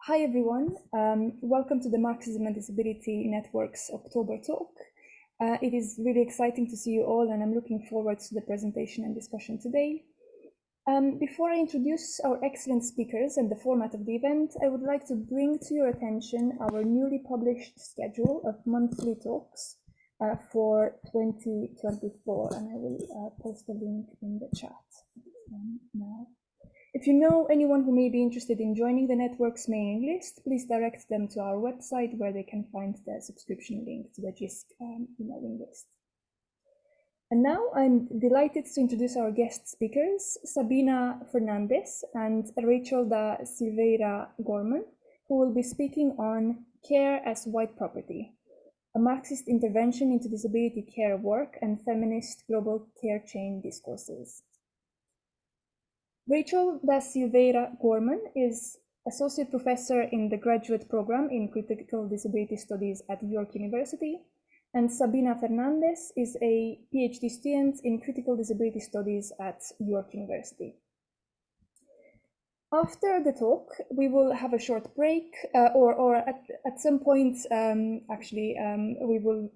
Hi everyone, welcome to the Marxism and Disability Network's October talk. It is really exciting to see you all, and I'm looking forward to the presentation and discussion today. Before I introduce our excellent speakers and the format of the event, I would like to bring to your attention our newly published schedule of monthly talks for 2024, and I will post the link in the chat now. If you know anyone who may be interested in joining the network's mailing list, please direct them to our website where they can find the subscription link to the JISC emailing list. And now I'm delighted to introduce our guest speakers, Sabine Fernandes and Rachel da Silveira Gorman, who will be speaking on Care as White Property, a Marxist intervention into disability care work and feminist global care chain discourses. Rachel da Silveira Gorman is Associate Professor in the Graduate Program in Critical Disability Studies at York University, and Sabine Fernandes is a PhD student in Critical Disability Studies at York University. After the talk, we will have a short break, or at some point, we will,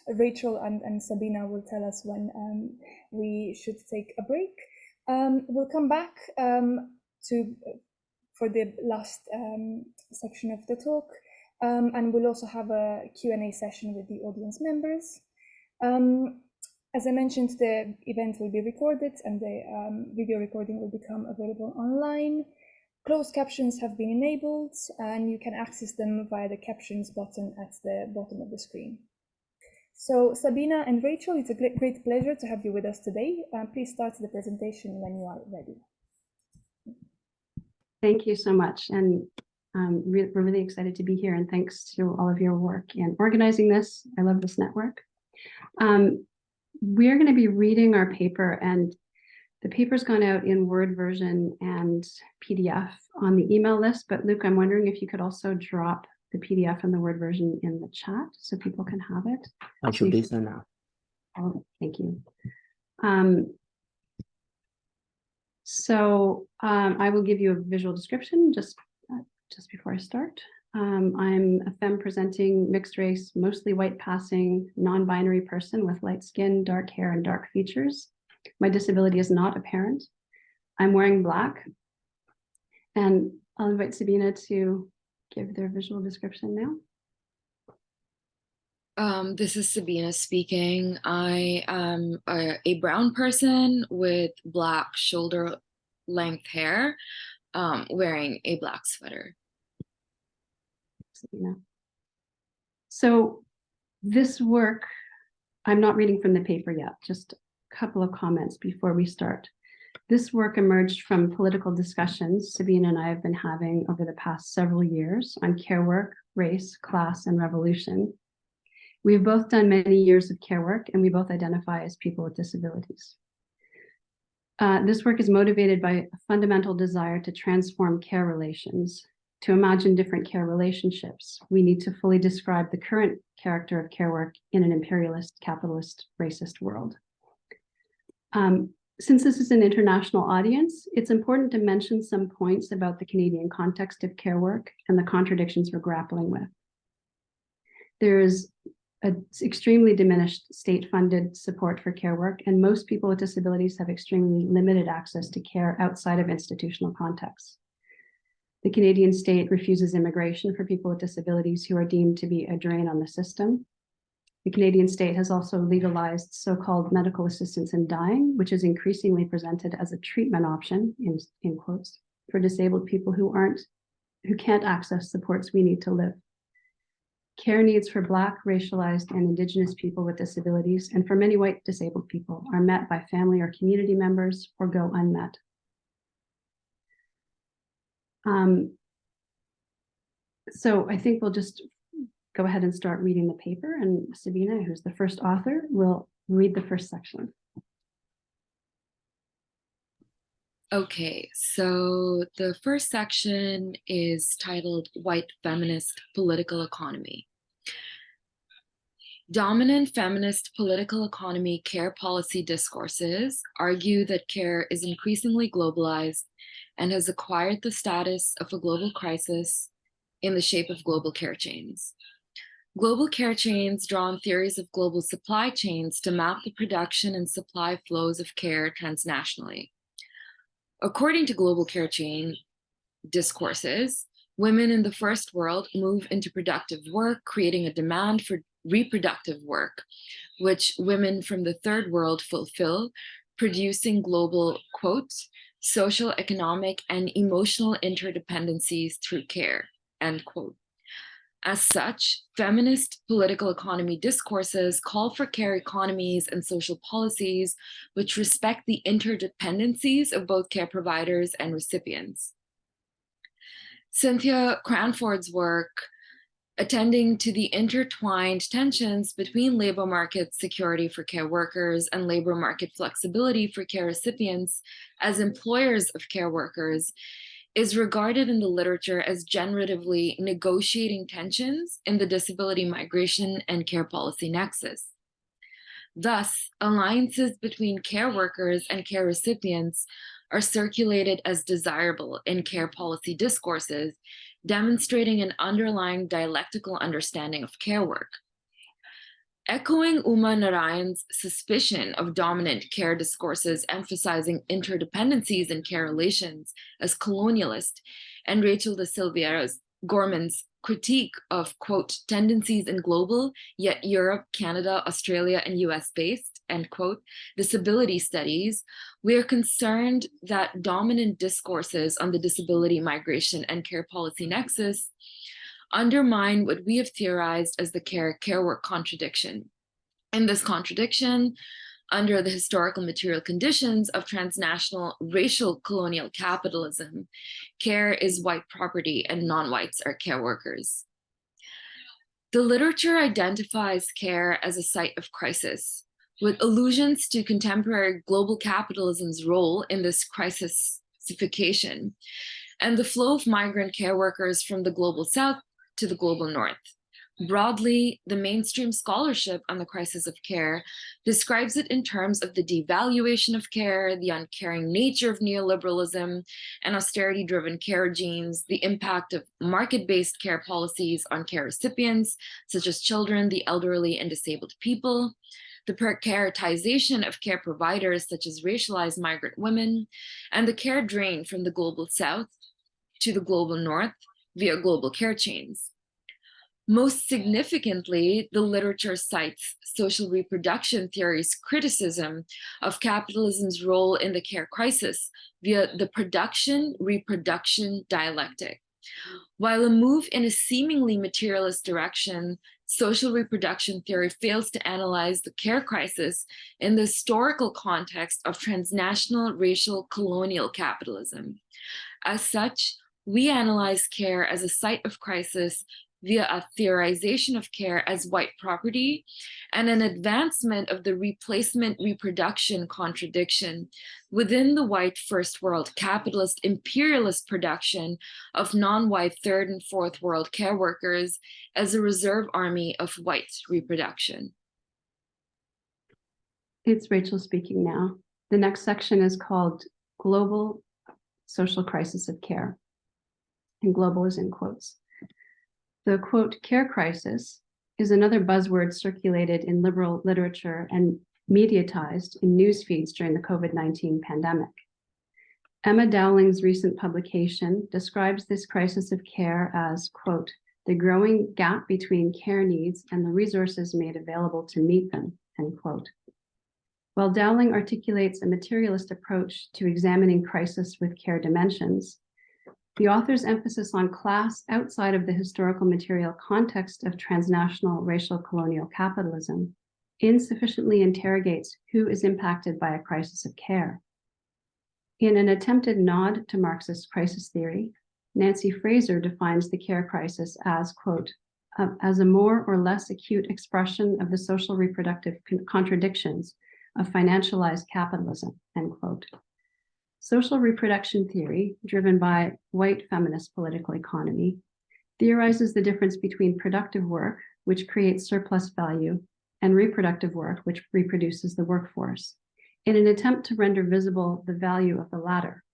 Rachel and Sabine will tell us when we should take a break. We'll come back for the last section of the talk, and we'll also have a Q&A session with the audience members. As I mentioned, the event will be recorded, and the video recording will become available online. Closed captions have been enabled, and you can access them via the captions button at the bottom of the screen. So Sabine and Rachel, it's a great pleasure to have you with us today. Please start the presentation when you are ready. Thank you so much. And we're really excited to be here. And thanks to all of your work in organizing this. I love this network. We're going to be reading our paper, and the paper's gone out in Word version and PDF on the email list. But Luke, I'm wondering if you could also drop the PDF and the Word version in the chat so people can have it. I should do so now. Oh, thank you. I will give you a visual description just before I start. I'm a femme presenting, mixed race, mostly white passing, non-binary person with light skin, dark hair, and dark features. My disability is not apparent. I'm wearing black. And I'll invite Sabine to give their visual description now. This is Sabine speaking. I am a brown person with black shoulder length hair, wearing a black sweater. Sabine. So this work, I'm not reading from the paper yet, just a couple of comments before we start. This work emerged from political discussions Sabine and I have been having over the past several years on care work, race, class, and revolution. We've both done many years of care work, and we both identify as people with disabilities. This work is motivated by a fundamental desire to transform care relations. To imagine different care relationships, we need to fully describe the current character of care work in an imperialist, capitalist, racist world. Since this is an international audience, it's important to mention some points about the Canadian context of care work and the contradictions we're grappling with. There is an extremely diminished state-funded support for care work, and most people with disabilities have extremely limited access to care outside of institutional contexts. The Canadian state refuses immigration for people with disabilities who are deemed to be a drain on the system. The Canadian state has also legalized so-called medical assistance in dying, which is increasingly presented as a treatment option, in quotes, for disabled people who can't access supports we need to live. Care needs for Black, racialized, and Indigenous people with disabilities, and for many white disabled people, are met by family or community members or go unmet. So I think we'll just go ahead and start reading the paper, and Sabine, who's the first author, will read the first section. Okay, so the first section is titled White Feminist Political Economy. Dominant feminist political economy care policy discourses argue that care is increasingly globalized and has acquired the status of a global crisis in the shape of global care chains. Global care chains draw on theories of global supply chains to map the production and supply flows of care transnationally. According to global care chain discourses, women in the first world move into productive work, creating a demand for reproductive work, which women from the third world fulfill, producing global, quote, social, economic, and emotional interdependencies through care, end quote. As such, feminist political economy discourses call for care economies and social policies which respect the interdependencies of both care providers and recipients. Cynthia Cranford's work, attending to the intertwined tensions between labor market security for care workers and labor market flexibility for care recipients as employers of care workers, is regarded in the literature as generatively negotiating tensions in the disability migration and care policy nexus. Thus, alliances between care workers and care recipients are circulated as desirable in care policy discourses, demonstrating an underlying dialectical understanding of care work. Echoing Uma Narayan's suspicion of dominant care discourses emphasizing interdependencies in care relations as colonialist, and Rachel de Silveira Gorman's critique of, quote, tendencies in global, yet Europe, Canada, Australia, and US based, end quote, disability studies, we are concerned that dominant discourses on the disability migration and care policy nexus undermine what we have theorized as the care work contradiction. In this contradiction, under the historical material conditions of transnational racial colonial capitalism, care is white property and non-whites are care workers. The literature identifies care as a site of crisis, with allusions to contemporary global capitalism's role in this crisification and the flow of migrant care workers from the global south to the global north. Broadly, the mainstream scholarship on the crisis of care describes it in terms of the devaluation of care, the uncaring nature of neoliberalism and austerity-driven care regimes, the impact of market-based care policies on care recipients, such as children, the elderly, and disabled people, the precaritization of care providers, such as racialized migrant women, and the care drain from the global south to the global north via global care chains. Most significantly, the literature cites social reproduction theory's criticism of capitalism's role in the care crisis via the production-reproduction dialectic. While a move in a seemingly materialist direction, social reproduction theory fails to analyze the care crisis in the historical context of transnational racial colonial capitalism. As such, we analyze care as a site of crisis via a theorization of care as white property and an advancement of the replacement reproduction contradiction within the white first world capitalist imperialist production of non-white third and fourth world care workers as a reserve army of white reproduction. It's Rachel speaking now. The next section is called Global Social Crisis of Care, and global is in quotes. The, quote, care crisis is another buzzword circulated in liberal literature and mediatized in news feeds during the COVID-19 pandemic. Emma Dowling's recent publication describes this crisis of care as, quote, the growing gap between care needs and the resources made available to meet them, end quote. While Dowling articulates a materialist approach to examining crisis with care dimensions, the author's emphasis on class outside of the historical material context of transnational racial colonial capitalism insufficiently interrogates who is impacted by a crisis of care. In an attempted nod to Marxist crisis theory, Nancy Fraser defines the care crisis as, quote, as a more or less acute expression of the social reproductive contradictions of financialized capitalism, end quote. Social reproduction theory, driven by white feminist political economy, theorizes the difference between productive work, which creates surplus value, and reproductive work, which reproduces the workforce, in an attempt to render visible the value of the latter.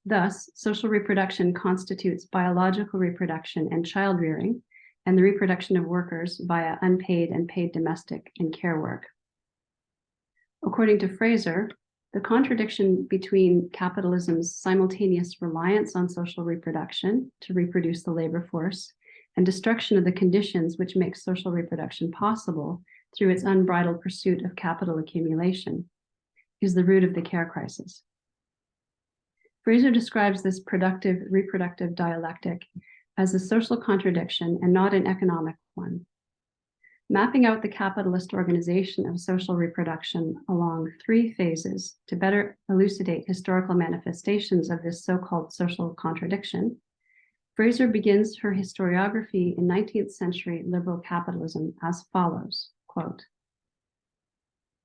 Thus, social reproduction constitutes biological reproduction and child rearing, and the reproduction of workers via unpaid and paid domestic and care work. According to Fraser, the contradiction between capitalism's simultaneous reliance on social reproduction to reproduce the labor force and destruction of the conditions which make social reproduction possible through its unbridled pursuit of capital accumulation is the root of the care crisis. Fraser describes this reproductive dialectic as a social contradiction and not an economic one. Mapping out the capitalist organization of social reproduction along 3 phases to better elucidate historical manifestations of this so-called social contradiction, Fraser begins her historiography in 19th century liberal capitalism as follows, quote,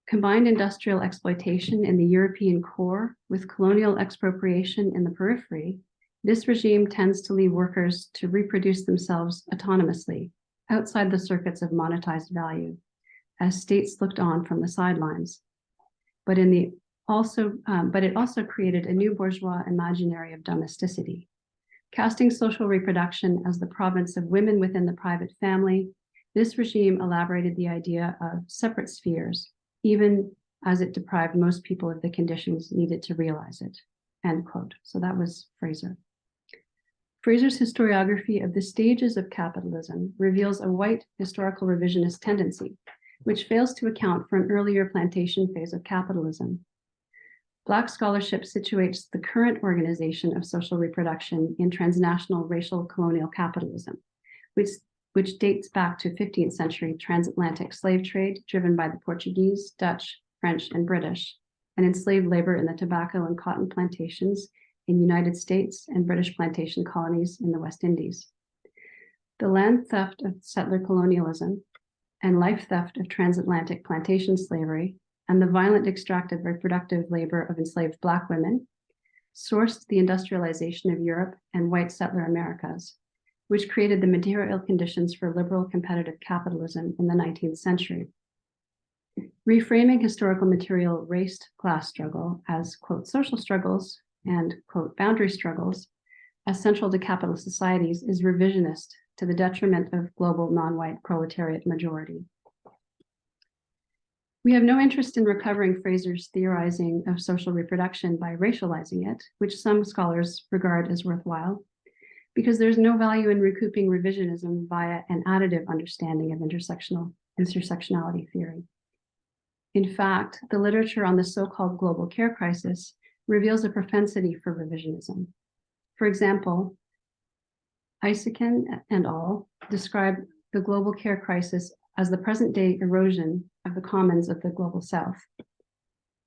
combined industrial exploitation in the European core with colonial expropriation in the periphery, this regime tends to leave workers to reproduce themselves autonomously outside the circuits of monetized value, as states looked on from the sidelines. But it also created a new bourgeois imaginary of domesticity. Casting social reproduction as the province of women within the private family, this regime elaborated the idea of separate spheres, even as it deprived most people of the conditions needed to realize it, end quote. So that was Fraser. Fraser's historiography of the stages of capitalism reveals a white historical revisionist tendency, which fails to account for an earlier plantation phase of capitalism. Black scholarship situates the current organization of social reproduction in transnational racial colonial capitalism, which dates back to 15th century transatlantic slave trade driven by the Portuguese, Dutch, French, and British, and enslaved labor in the tobacco and cotton plantations in United States and British plantation colonies in the West Indies. The land theft of settler colonialism and life theft of transatlantic plantation slavery and the violent extractive reproductive labor of enslaved Black women sourced the industrialization of Europe and white settler Americas, which created the material conditions for liberal competitive capitalism in the 19th century. Reframing historical material race-class struggle as, quote, social struggles and, quote, boundary struggles as central to capitalist societies is revisionist to the detriment of global non-white proletariat majority. We have no interest in recovering Fraser's theorizing of social reproduction by racializing it, which some scholars regard as worthwhile, because there's no value in recouping revisionism via an additive understanding of intersectionality theory. In fact, the literature on the so-called global care crisis reveals a propensity for revisionism. For example, Isaacson and al. Describe the global care crisis as the present-day erosion of the commons of the global South,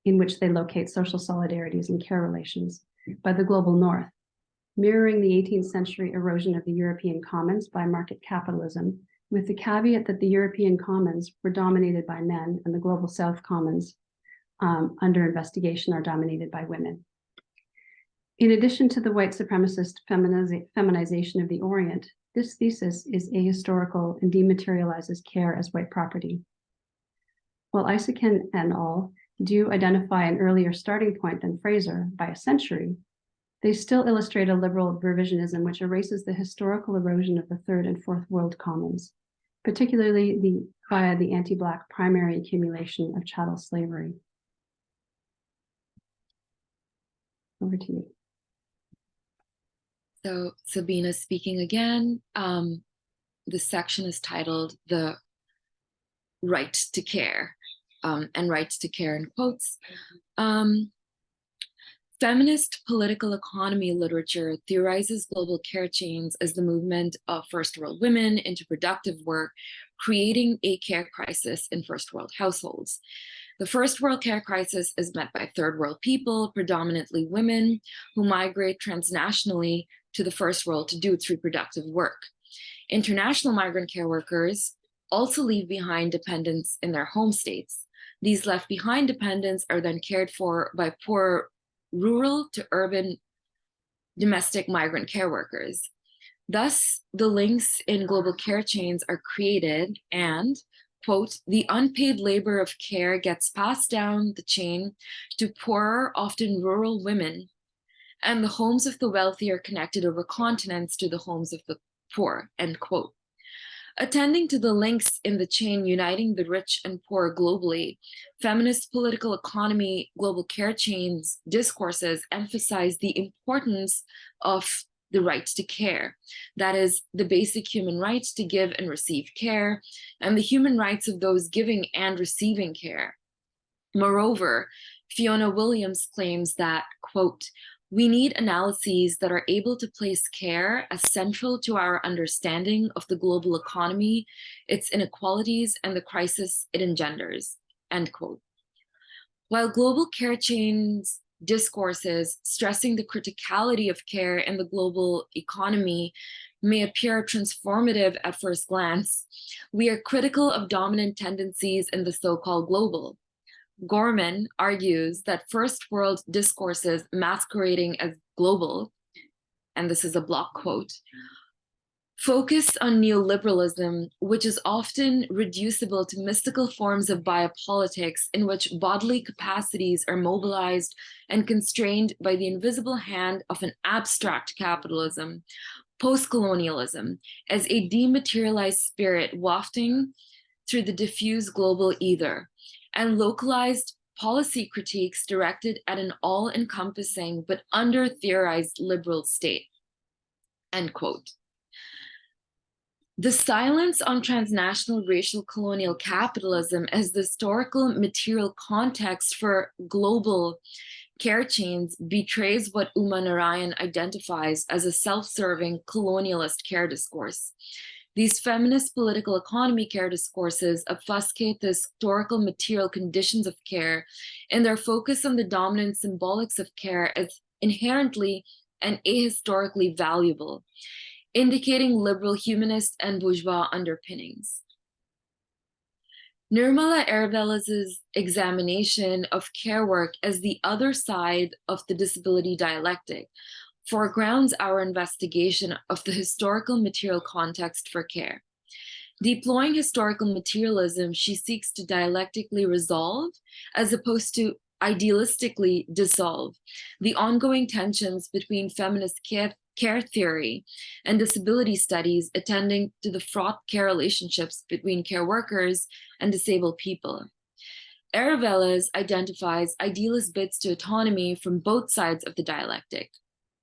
in which they locate social solidarities and care relations, by the global North, mirroring the 18th century erosion of the European commons by market capitalism, with the caveat that the European commons were dominated by men and the global South commons under investigation are dominated by women. In addition to the white supremacist feminization of the Orient, this thesis is ahistorical and dematerializes care as white property. While Isaacson and al. Do identify an earlier starting point than Fraser by a century, they still illustrate a liberal revisionism which erases the historical erosion of the third and fourth world commons, particularly via the anti-Black primary accumulation of chattel slavery. Over to you. So Sabine speaking again. This section is titled The Right to Care, and right to care in quotes. Feminist political economy literature theorizes global care chains as the movement of first world women into productive work, creating a care crisis in first world households. The first world care crisis is met by third world people, predominantly women, who migrate transnationally to the first world to do its reproductive work. International migrant care workers also leave behind dependents in their home states. These left behind dependents are then cared for by poor rural to urban domestic migrant care workers. Thus, the links in global care chains are created and, quote, the unpaid labor of care gets passed down the chain to poorer, often rural women, and the homes of the wealthy are connected over continents to the homes of the poor, end quote. Attending to the links in the chain uniting the rich and poor globally, feminist political economy, global care chains, discourses emphasize the importance of the right to care. That is, the basic human rights to give and receive care, and the human rights of those giving and receiving care. Moreover, Fiona Williams claims that, quote, "We need analyses that are able to place care as central to our understanding of the global economy, its inequalities, and the crisis it engenders," end quote. While global care chains discourses stressing the criticality of care in the global economy may appear transformative at first glance, we are critical of dominant tendencies in the so-called global. Gorman argues that first world discourses masquerading as global, and this is a block quote, focus on neoliberalism, which is often reducible to mystical forms of biopolitics in which bodily capacities are mobilized and constrained by the invisible hand of an abstract capitalism, post-colonialism, as a dematerialized spirit wafting through the diffuse global ether, and localized policy critiques directed at an all-encompassing but under-theorized liberal state, end quote. The silence on transnational racial colonial capitalism as the historical material context for global care chains betrays what Uma Narayan identifies as a self-serving colonialist care discourse. These feminist political economy care discourses obfuscate the historical material conditions of care and their focus on the dominant symbolics of care as inherently and ahistorically valuable, indicating liberal humanist and bourgeois underpinnings. Nirmala Erevelles' examination of care work as the other side of the disability dialectic foregrounds our investigation of the historical material context for care. Deploying historical materialism, she seeks to dialectically resolve, as opposed to idealistically dissolve, the ongoing tensions between feminist care theory and disability studies attending to the fraught care relationships between care workers and disabled people. Erevelles identifies idealist bids to autonomy from both sides of the dialectic.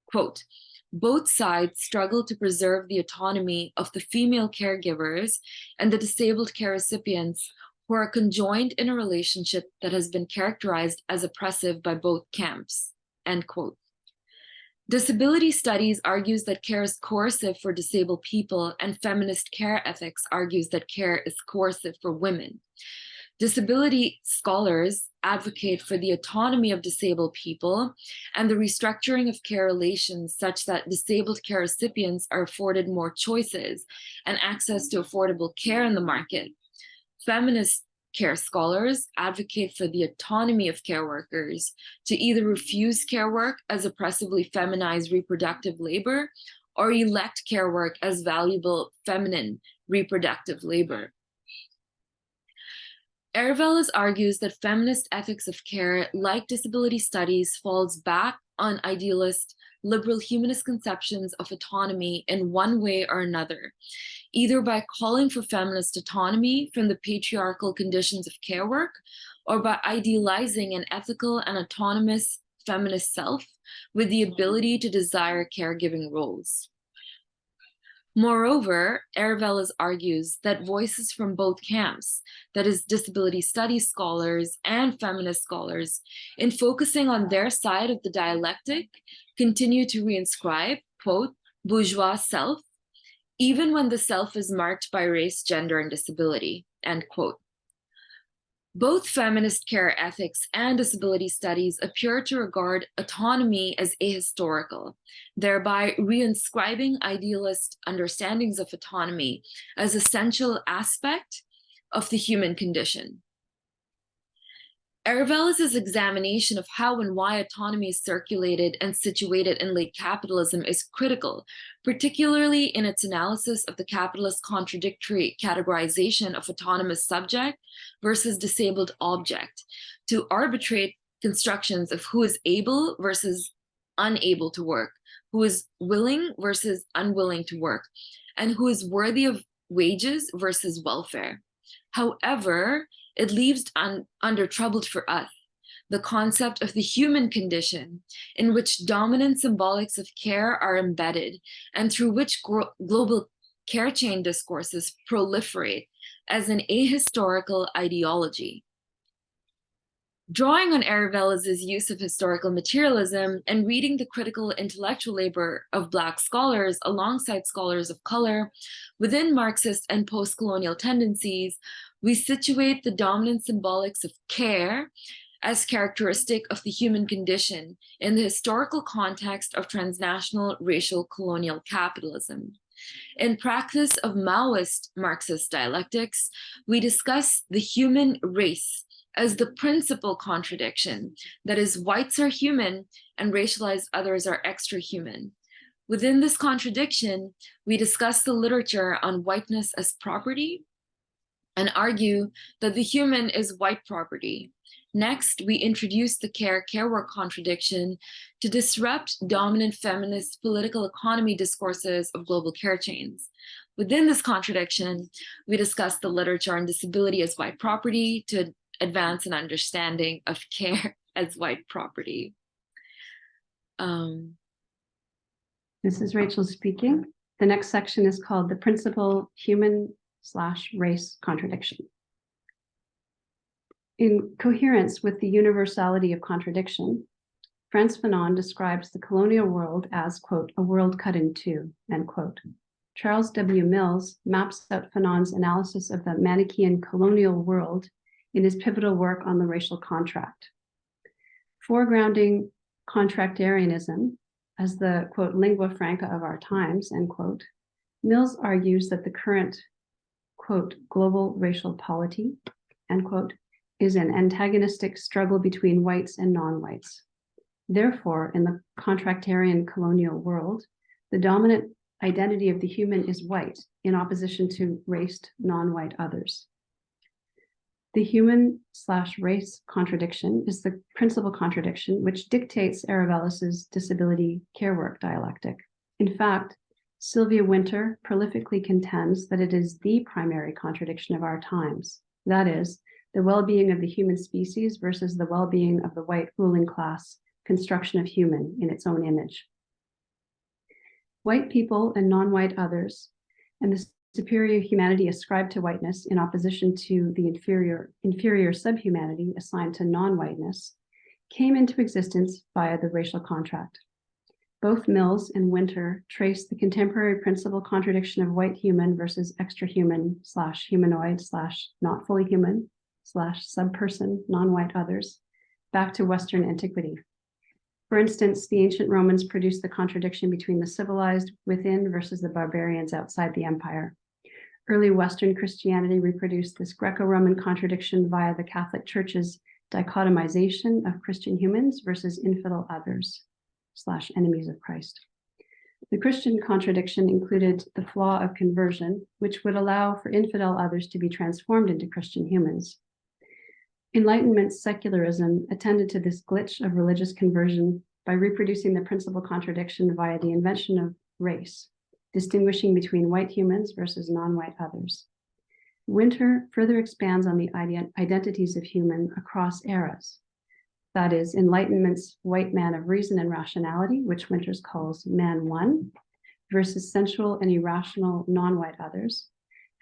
Quote, "Both sides struggle to preserve the autonomy of the female caregivers and the disabled care recipients who are conjoined in a relationship that has been characterized as oppressive by both camps," end quote. Disability studies argues that care is coercive for disabled people, and feminist care ethics argues that care is coercive for women. Disability scholars advocate for the autonomy of disabled people and the restructuring of care relations such that disabled care recipients are afforded more choices and access to affordable care in the market. Feminist care scholars advocate for the autonomy of care workers to either refuse care work as oppressively feminized reproductive labor or elect care work as valuable feminine reproductive labor. Erevelles argues that feminist ethics of care, like disability studies, falls back on idealist, liberal humanist conceptions of autonomy in one way or another, either by calling for feminist autonomy from the patriarchal conditions of care work, or by idealizing an ethical and autonomous feminist self with the ability to desire caregiving roles. Moreover, Erevelles argues that voices from both camps, that is, disability studies scholars and feminist scholars, in focusing on their side of the dialectic, continue to reinscribe, quote, bourgeois self, even when the self is marked by race, gender, and disability, end quote. Both feminist care ethics and disability studies appear to regard autonomy as ahistorical, thereby reinscribing idealist understandings of autonomy as an essential aspect of the human condition. Erevelles' examination of how and why autonomy is circulated and situated in late capitalism is critical, particularly in its analysis of the capitalist contradictory categorization of autonomous subject versus disabled object, to arbitrate constructions of who is able versus unable to work, who is willing versus unwilling to work, and who is worthy of wages versus welfare. However, it leaves under troubled for us the concept of the human condition, in which dominant symbolics of care are embedded and through which global care chain discourses proliferate as an ahistorical ideology. Drawing on Erevelles' use of historical materialism and reading the critical intellectual labor of Black scholars alongside scholars of color within Marxist and post-colonial tendencies, we situate the dominant symbolics of care as characteristic of the human condition in the historical context of transnational racial colonial capitalism. In practice of Maoist Marxist dialectics, we discuss the human race as the principal contradiction, that is, whites are human and racialized others are extra-human. Within this contradiction, we discuss the literature on whiteness as property and argue that the human is white property. Next, we introduce the care work contradiction to disrupt dominant feminist political economy discourses of global care chains. Within this contradiction, we discuss the literature on disability as white property to advance an understanding of care as white property. This is Rachel speaking. The next section is called the principal human/race contradiction. In coherence with the universality of contradiction, Frantz Fanon describes the colonial world as, quote, a world cut in two, end quote. Charles W. Mills maps out Fanon's analysis of the Manichaean colonial world in his pivotal work on the racial contract. Foregrounding contractarianism as the, quote, lingua franca of our times, end quote, Mills argues that the current, quote, global racial polity, end quote, is an antagonistic struggle between whites and non-whites. Therefore, in the contractarian colonial world, the dominant identity of the human is white in opposition to raced non-white others. The human/race contradiction is the principal contradiction which dictates Erevelles' disability care work dialectic. In fact, Sylvia Wynter prolifically contends that it is the primary contradiction of our times. That is, the well-being of the human species versus the well-being of the white ruling class construction of human in its own image. White people and non-white others, and the superior humanity ascribed to whiteness in opposition to the inferior subhumanity assigned to non-whiteness, came into existence via the racial contract. Both Mills and Wynter trace the contemporary principal contradiction of white human versus extra-human/humanoid/not fully human/subperson, non-white others, back to Western antiquity. For instance, the ancient Romans produced the contradiction between the civilized within versus the barbarians outside the empire. Early Western Christianity reproduced this Greco-Roman contradiction via the Catholic Church's dichotomization of Christian humans versus infidel others/enemies of Christ. The Christian contradiction included the flaw of conversion, which would allow for infidel others to be transformed into Christian humans. Enlightenment secularism attended to this glitch of religious conversion by reproducing the principal contradiction via the invention of race, distinguishing between white humans versus non-white others. Wynter further expands on the identities of human across eras. That is, Enlightenment's white man of reason and rationality, which Wynter calls man one, versus sensual and irrational non-white others,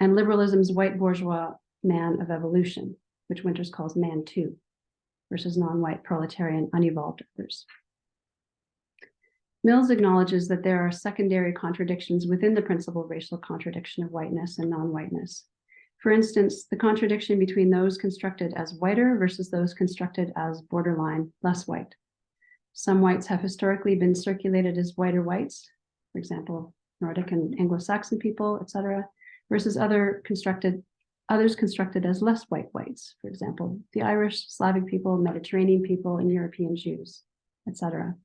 and liberalism's white bourgeois man of evolution, which Wynter calls man two, versus non-white proletarian unevolved others. Mills acknowledges that there are secondary contradictions within the principal racial contradiction of whiteness and non-whiteness. For instance, the contradiction between those constructed as whiter versus those constructed as borderline less white. Some whites have historically been circulated as whiter whites, for example, Nordic and Anglo-Saxon people, etc., versus others constructed as less white whites, for example, the Irish, Slavic people, Mediterranean people, and European Jews, etc.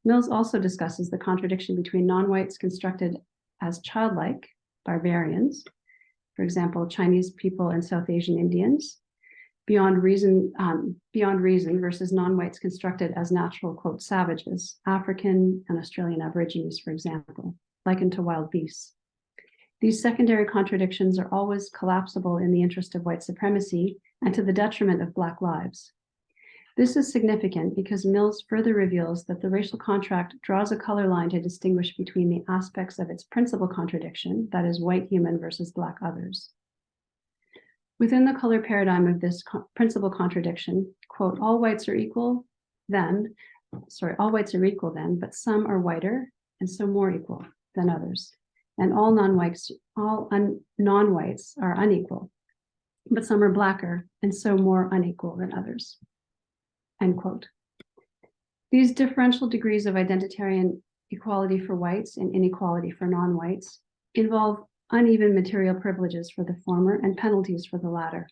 Mills also discusses the contradiction between non-whites constructed as childlike, barbarians, for example, Chinese people and South Asian Indians, beyond reason versus non-whites constructed as natural, quote, savages, African and Australian Aborigines, for example, likened to wild beasts. These secondary contradictions are always collapsible in the interest of white supremacy and to the detriment of Black lives. This is significant because Mills further reveals that the racial contract draws a color line to distinguish between the aspects of its principal contradiction, that is, white human versus Black others. Within the color paradigm of this principal contradiction, quote, all whites are equal then, but some are whiter and so more equal than others. And all non-whites are unequal, but some are Blacker and so more unequal than others, end quote. These differential degrees of identitarian equality for whites and inequality for non-whites involve uneven material privileges for the former and penalties for the latter,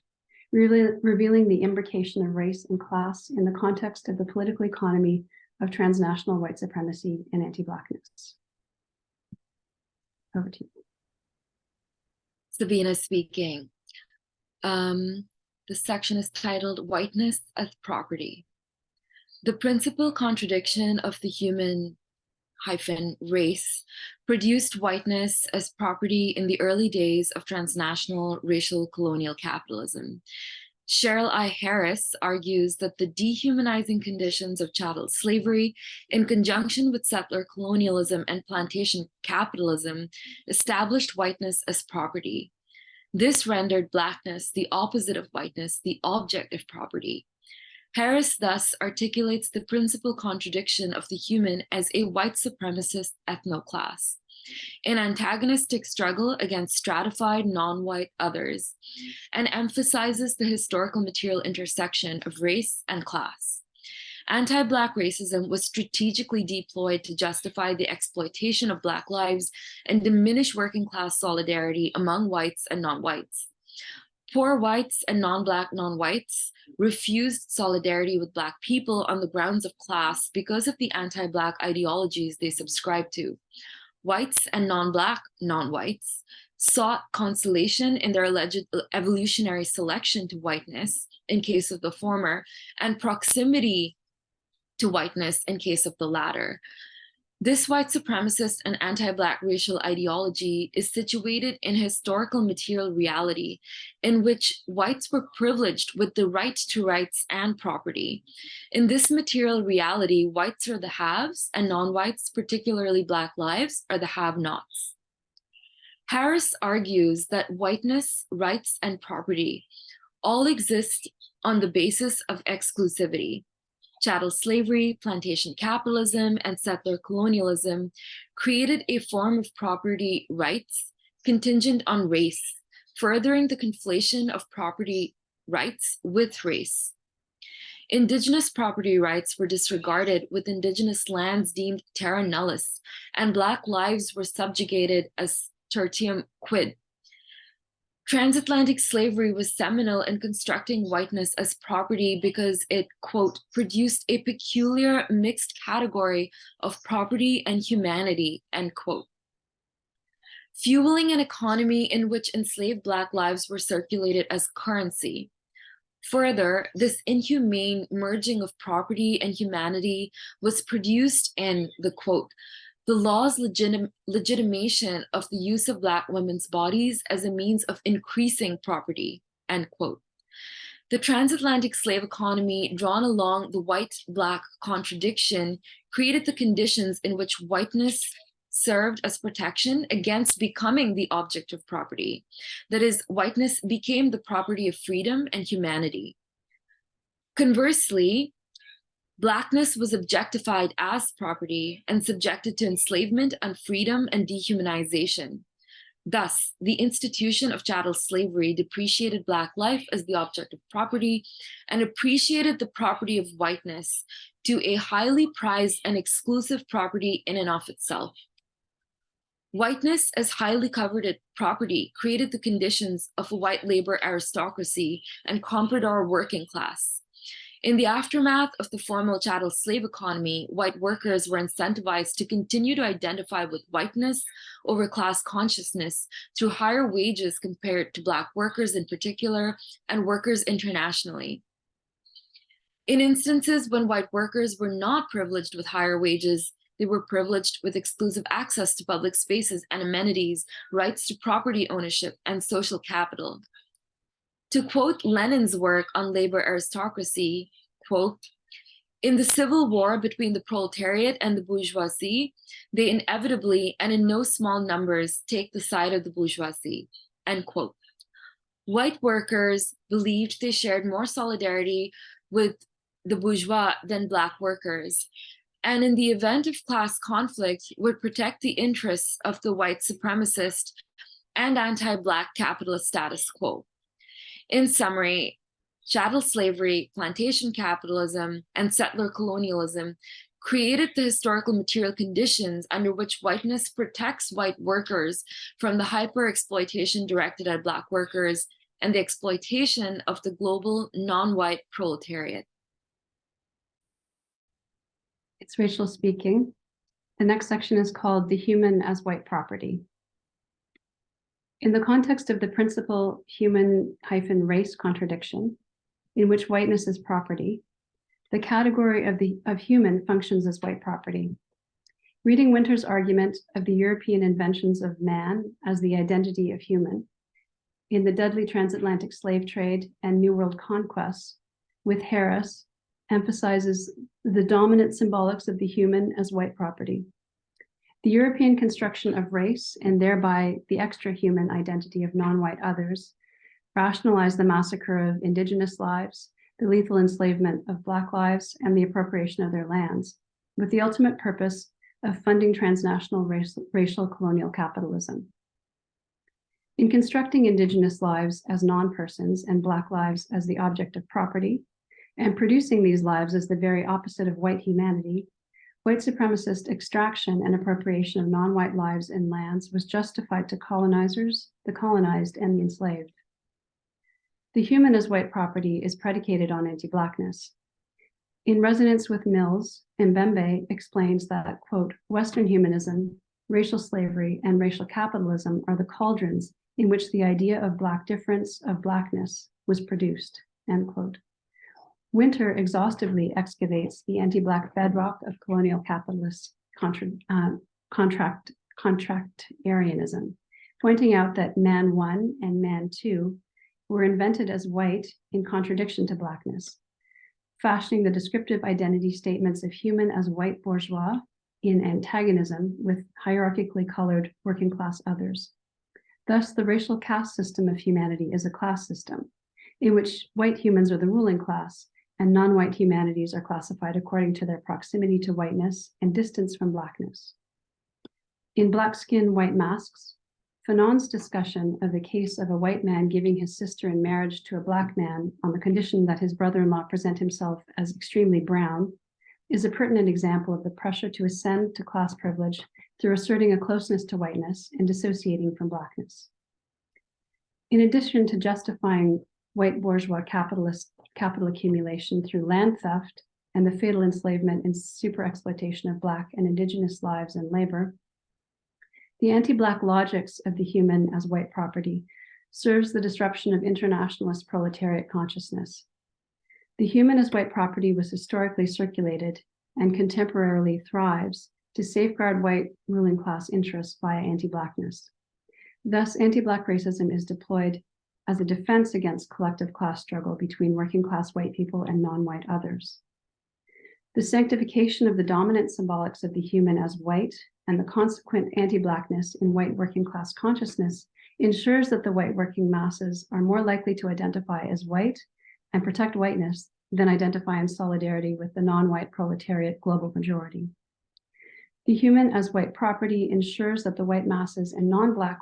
revealing the imbrication of race and class in the context of the political economy of transnational white supremacy and anti-Blackness. Over to you. Sabine speaking. The section is titled Whiteness as Property. The principal contradiction of the human race produced whiteness as property in the early days of transnational racial colonial capitalism. Cheryl I. Harris argues that the dehumanizing conditions of chattel slavery, in conjunction with settler colonialism and plantation capitalism, established whiteness as property. This rendered Blackness, the opposite of whiteness, the object of property. Harris thus articulates the principal contradiction of the human as a white supremacist ethno-class, an antagonistic struggle against stratified non-white others, and emphasizes the historical material intersection of race and class. Anti-Black racism was strategically deployed to justify the exploitation of Black lives and diminish working class solidarity among whites and non-whites. Poor whites and non-Black non-whites refused solidarity with Black people on the grounds of class because of the anti-Black ideologies they subscribed to. Whites and non-Black non-whites sought consolation in their alleged evolutionary selection to whiteness in case of the former, and proximity to whiteness in case of the latter. This white supremacist and anti-Black racial ideology is situated in historical material reality in which whites were privileged with the right to rights and property. In this material reality, whites are the haves and non-whites, particularly Black lives, are the have-nots. Harris argues that whiteness, rights, and property all exist on the basis of exclusivity. Chattel slavery, plantation capitalism, and settler colonialism created a form of property rights contingent on race, furthering the conflation of property rights with race. Indigenous property rights were disregarded, with Indigenous lands deemed terra nullius, and Black lives were subjugated as tertium quid. Transatlantic slavery was seminal in constructing whiteness as property because it, quote, produced a peculiar mixed category of property and humanity, end quote, fueling an economy in which enslaved Black lives were circulated as currency. Further, this inhumane merging of property and humanity was produced in the, quote, the law's legitimation of the use of Black women's bodies as a means of increasing property, end quote. The transatlantic slave economy, drawn along the white-Black contradiction, created the conditions in which whiteness served as protection against becoming the object of property. That is, whiteness became the property of freedom and humanity. Conversely, Blackness was objectified as property and subjected to enslavement, unfreedom, and dehumanization. Thus, the institution of chattel slavery depreciated Black life as the object of property and appreciated the property of whiteness to a highly prized and exclusive property in and of itself. Whiteness as highly coveted property created the conditions of a white labor aristocracy and comprador working class. In the aftermath of the formal chattel slave economy, white workers were incentivized to continue to identify with whiteness over class consciousness through higher wages compared to Black workers in particular and workers internationally. In instances when white workers were not privileged with higher wages, they were privileged with exclusive access to public spaces and amenities, rights to property ownership, and social capital. To quote Lenin's work on labor aristocracy, quote, "In the civil war between the proletariat and the bourgeoisie, they inevitably and in no small numbers take the side of the bourgeoisie," end quote. White workers believed they shared more solidarity with the bourgeois than Black workers, and in the event of class conflict would protect the interests of the white supremacist and anti-Black capitalist status quo. In summary, chattel slavery, plantation capitalism, and settler colonialism created the historical material conditions under which whiteness protects white workers from the hyper-exploitation directed at Black workers and the exploitation of the global non-white proletariat. It's Rachel speaking. The next section is called The Human as White Property. In the context of the principal human-race contradiction, in which whiteness is property, the category of human functions as white property. Reading Wynter's argument of the European inventions of man as the identity of human in the deadly transatlantic slave trade and New World conquests, with Harris, emphasizes the dominant symbolics of the human as white property. The European construction of race, and thereby the extra-human identity of non-white others, rationalized the massacre of indigenous lives, the lethal enslavement of Black lives, and the appropriation of their lands, with the ultimate purpose of funding transnational racial colonial capitalism. In constructing indigenous lives as non-persons and Black lives as the object of property, and producing these lives as the very opposite of white humanity, white supremacist extraction and appropriation of non-white lives and lands was justified to colonizers, the colonized, and the enslaved. The human as white property is predicated on anti-Blackness. In resonance with Mills, Mbembe explains that, quote, "Western humanism, racial slavery, and racial capitalism are the cauldrons in which the idea of Black difference, of Blackness, was produced," end quote. Wynter exhaustively excavates the anti-Black bedrock of colonial capitalist contractarianism, pointing out that man one and man two were invented as white in contradiction to Blackness, fashioning the descriptive identity statements of human as white bourgeois in antagonism with hierarchically colored working class others. Thus, the racial caste system of humanity is a class system in which white humans are the ruling class and non-white humanities are classified according to their proximity to whiteness and distance from Blackness. In Black Skin, White Masks, Fanon's discussion of the case of a white man giving his sister in marriage to a Black man on the condition that his brother-in-law present himself as extremely brown is a pertinent example of the pressure to ascend to class privilege through asserting a closeness to whiteness and dissociating from Blackness. In addition to justifying white bourgeois capital accumulation through land theft and the fatal enslavement and super exploitation of Black and Indigenous lives and labor, the anti-Black logics of the human as white property serves the disruption of internationalist proletariat consciousness. The human as white property was historically circulated and contemporarily thrives to safeguard white ruling class interests via anti-Blackness. Thus, anti-Black racism is deployed as a defense against collective class struggle between working class white people and non-white others. The sanctification of the dominant symbolics of the human as white and the consequent anti-Blackness in white working class consciousness ensures that the white working masses are more likely to identify as white and protect whiteness than identify in solidarity with the non-white proletariat global majority. The human as white property ensures that the white masses and non-Black,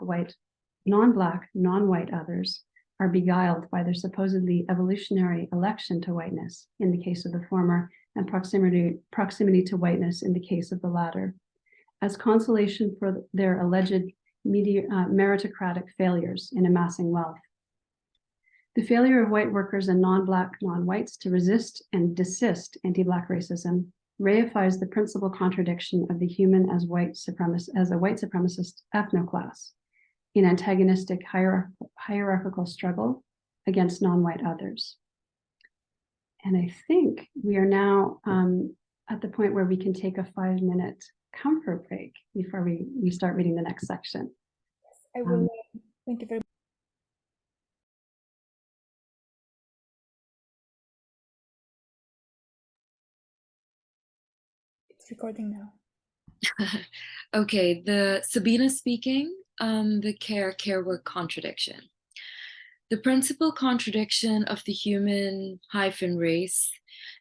non-white others are beguiled by their supposedly evolutionary election to whiteness in the case of the former and proximity to whiteness in the case of the latter, as consolation for their alleged meritocratic failures in amassing wealth. The failure of white workers and non-Black non-whites to resist and desist anti-Black racism reifies the principal contradiction of the human as a white supremacist ethnoclass in antagonistic hierarchical struggle against non-white others. And I think we are now at the point where we can take a 5-minute comfort break before we start reading the next section. I will. Thank you very much. It's recording now. Okay, the Sabine speaking, the care work contradiction. The principal contradiction of the human race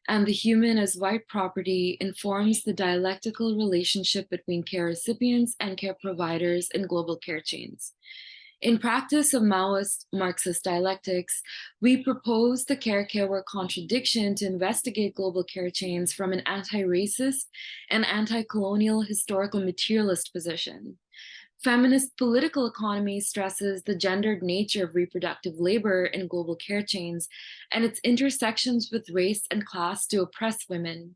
and the human as white property informs the dialectical relationship between care recipients and care providers in global care chains. In practice of Maoist Marxist dialectics, we propose the care work contradiction to investigate global care chains from an anti-racist and anti-colonial historical materialist position. Feminist political economy stresses the gendered nature of reproductive labor in global care chains and its intersections with race and class to oppress women.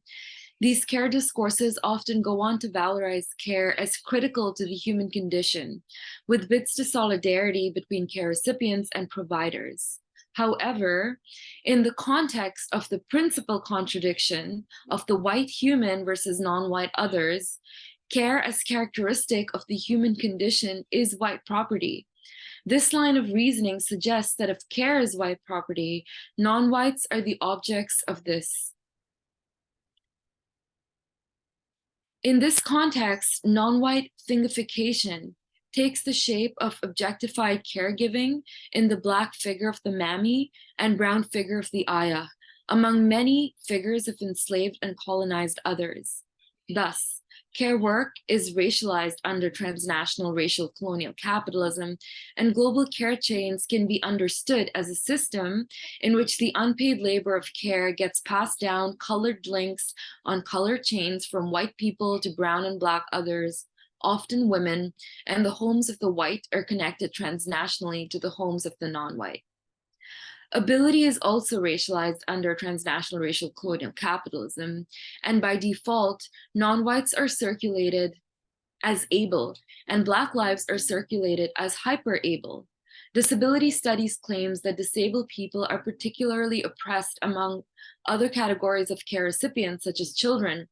These care discourses often go on to valorize care as critical to the human condition, with bids to solidarity between care recipients and providers. However, in the context of the principal contradiction of the white human versus non-white others, care as characteristic of the human condition is white property. This line of reasoning suggests that if care is white property, non-whites are the objects of this. In this context, non-white thingification takes the shape of objectified caregiving in the Black figure of the mammy and brown figure of the ayah, among many figures of enslaved and colonized others. Thus, care work is racialized under transnational racial colonial capitalism, and global care chains can be understood as a system in which the unpaid labor of care gets passed down colored links on color chains from white people to brown and Black others, often women, and the homes of the white are connected transnationally to the homes of the non-white. Ability is also racialized under transnational racial colonial capitalism, and by default, non-whites are circulated as able, and Black lives are circulated as hyper-able. Disability studies claims that disabled people are particularly oppressed among other categories of care recipients, such as children,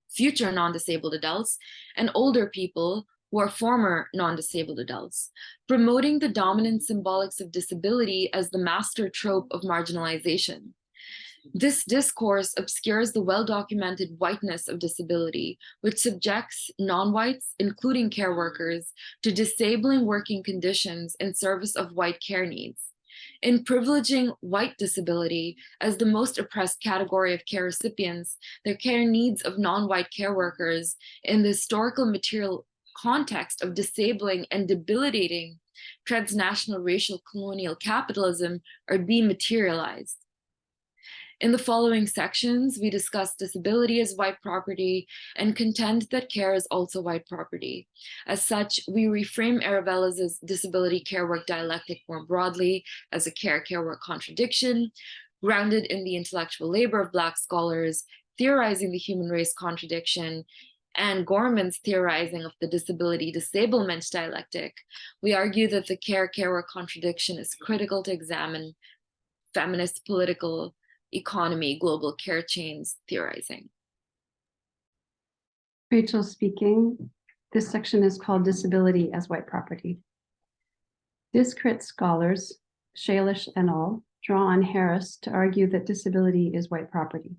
future non-disabled adults, and older people who are former non-disabled adults, promoting the dominant symbolics of disability as the master trope of marginalization. This discourse obscures the well-documented whiteness of disability, which subjects non-whites, including care workers, to disabling working conditions in service of white care needs. In privileging white disability as the most oppressed category of care recipients, the care needs of non-white care workers in the historical material context of disabling and debilitating transnational racial colonial capitalism are dematerialized. In the following sections, we discuss disability as white property and contend that care is also white property. As such, we reframe Erevelles' disability care work dialectic more broadly as a care work contradiction, grounded in the intellectual labor of Black scholars, theorizing the human race contradiction, and Gorman's theorizing of the disability disablement dialectic. We argue that the care work contradiction is critical to examine feminist political economy, global care chains theorizing. Rachel speaking. This section is called Disability as White Property. Discrit scholars, Shalish and al., draw on Harris to argue that disability is white property.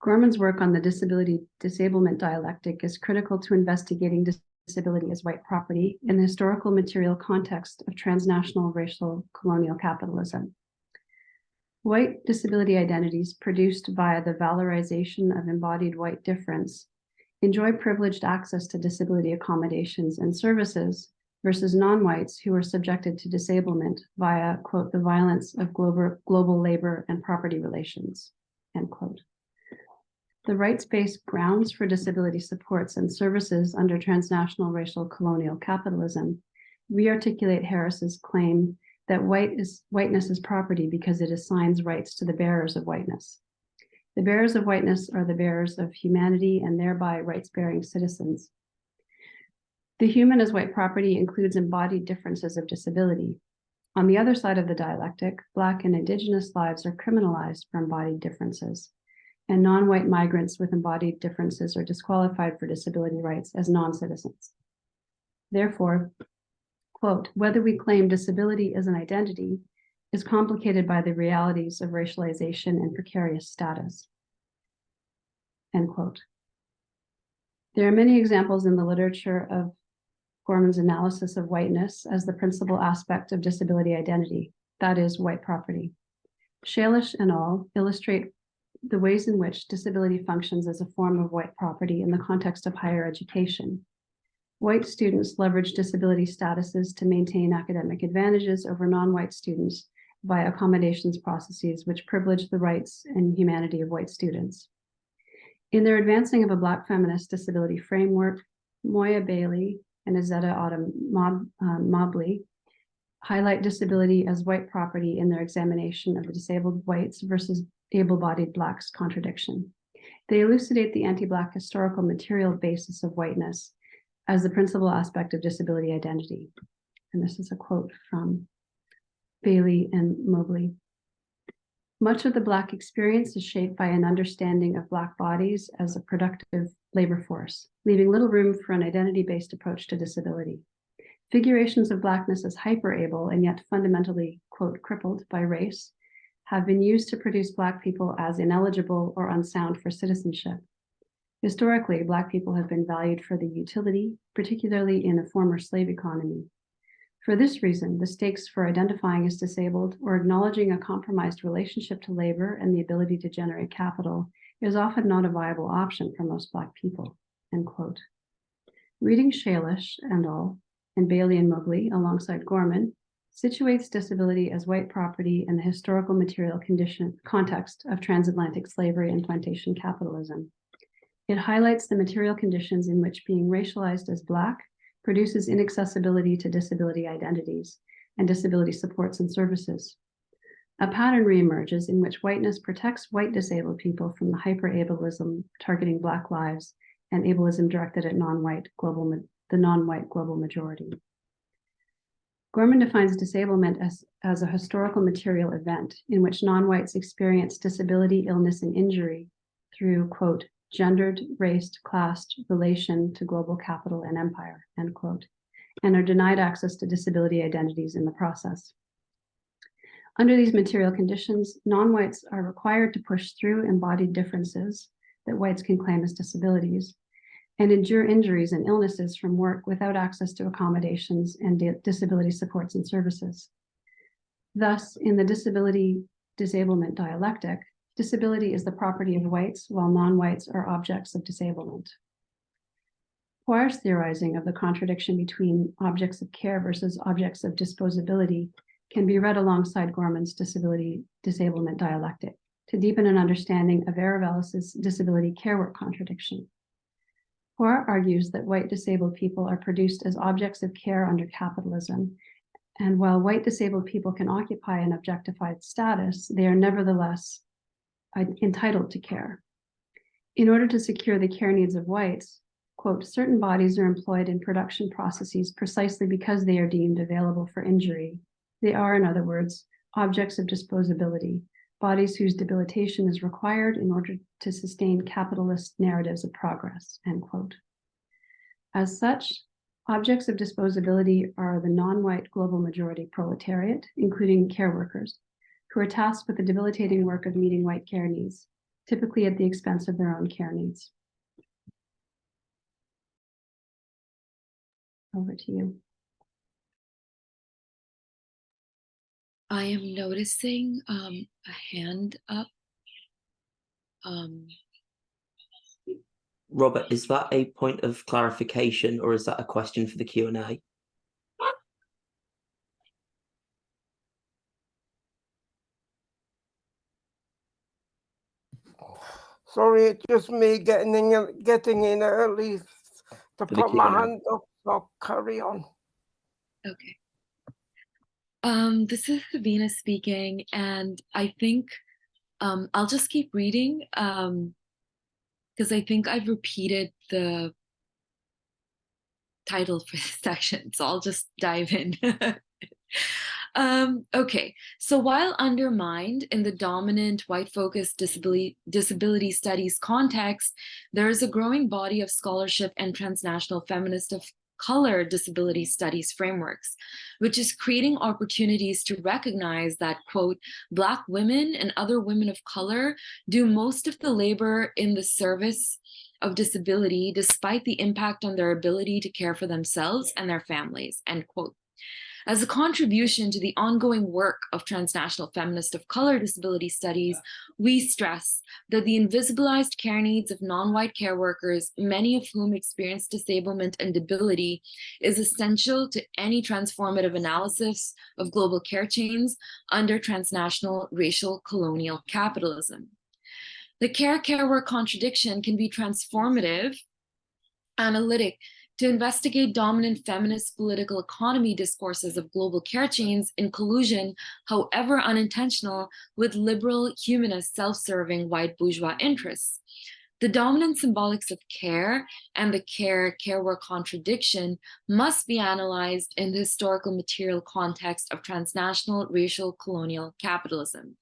Gorman's work on the disability disablement dialectic is critical to investigating disability as white property in the historical material context of transnational racial colonial capitalism. White disability identities produced via the valorization of embodied white difference enjoy privileged access to disability accommodations and services versus non-whites who are subjected to disablement via, quote, the violence of global labor and property relations, end quote. The rights-based grounds for disability supports and services under transnational racial colonial capitalism re-articulate Harris's claim that whiteness is property because it assigns rights to the bearers of whiteness. The bearers of whiteness are the bearers of humanity and thereby rights-bearing citizens. The human as white property includes embodied differences of disability. On the other side of the dialectic, Black and Indigenous lives are criminalized for embodied differences, and non-white migrants with embodied differences are disqualified for disability rights as non-citizens. Therefore, quote, whether we claim disability as an identity is complicated by the realities of racialization and precarious status, end quote. There are many examples in the literature of Gorman's analysis of whiteness as the principal aspect of disability identity, that is, white property. Shalish and al. Illustrate the ways in which disability functions as a form of white property in the context of higher education. White students leverage disability statuses to maintain academic advantages over non-white students via accommodations processes which privilege the rights and humanity of white students. In their advancing of a Black feminist disability framework, Moya Bailey and Izetta Autumn Mobley highlight disability as white property in their examination of the disabled whites versus able-bodied Blacks contradiction. They elucidate the anti-Black historical material basis of whiteness as the principal aspect of disability identity. And this is a quote from Bailey and Mobley. Much of the Black experience is shaped by an understanding of Black bodies as a productive labor force, leaving little room for an identity-based approach to disability. Figurations of Blackness as hyper-able and yet fundamentally, quote, crippled by race have been used to produce Black people as ineligible or unsound for citizenship. Historically, Black people have been valued for their utility, particularly in a former slave economy. For this reason, the stakes for identifying as disabled or acknowledging a compromised relationship to labor and the ability to generate capital is often not a viable option for most Black people, end quote. Reading Shalish and al. And Bailey and Mobley alongside Gorman situates disability as white property in the historical material context of transatlantic slavery and plantation capitalism. It highlights the material conditions in which being racialized as Black produces inaccessibility to disability identities and disability supports and services. A pattern reemerges in which whiteness protects white disabled people from the hyper-ableism targeting Black lives and ableism directed at the non-white global majority. Gorman defines disablement as a historical material event in which non-whites experience disability, illness, and injury through, quote, gendered, raced, classed relation to global capital and empire, end quote, and are denied access to disability identities in the process. Under these material conditions, non-whites are required to push through embodied differences that whites can claim as disabilities and endure injuries and illnesses from work without access to accommodations and disability supports and services. Thus, in the disablement dialectic, disability is the property of whites, while non-whites are objects of disablement. Poir's theorizing of the contradiction between objects of care versus objects of disposability can be read alongside Gorman's disablement dialectic to deepen an understanding of Erevelles' disability care work contradiction. Poir argues that white disabled people are produced as objects of care under capitalism, and while white disabled people can occupy an objectified status, they are nevertheless entitled to care. In order to secure the care needs of whites, quote, certain bodies are employed in production processes precisely because they are deemed available for injury. They are, in other words, objects of disposability, bodies whose debilitation is required in order to sustain capitalist narratives of progress, end quote. As such, objects of disposability are the non-white global majority proletariat, including care workers, who are tasked with the debilitating work of meeting white care needs, typically at the expense of their own care needs. Over to you. I am noticing a hand up. Robert, is that a point of clarification or is that a question for the Q&A? Sorry, it's just me getting in early to put my hand up, so carry on. Okay. This is Sabine speaking, and I think I'll just keep reading because I think I've repeated the title for this section, so I'll just dive in. Okay, so while undermined in the dominant white-focused disability studies context, there is a growing body of scholarship and transnational feminist of color disability studies frameworks, which is creating opportunities to recognize that, quote, Black women and other women of color do most of the labor in the service of disability despite the impact on their ability to care for themselves and their families, end quote. As a contribution to the ongoing work of transnational feminist of color disability studies, we stress that the invisibilized care needs of non-white care workers, many of whom experience disablement and debility, is essential to any transformative analysis of global care chains under transnational racial colonial capitalism. The care work contradiction can be transformative, analytic, to investigate dominant feminist political economy discourses of global care chains in collusion, however unintentional, with liberal, humanist, self-serving white bourgeois interests. The dominant symbolics of care and the care work contradiction must be analyzed in the historical material context of transnational racial colonial capitalism.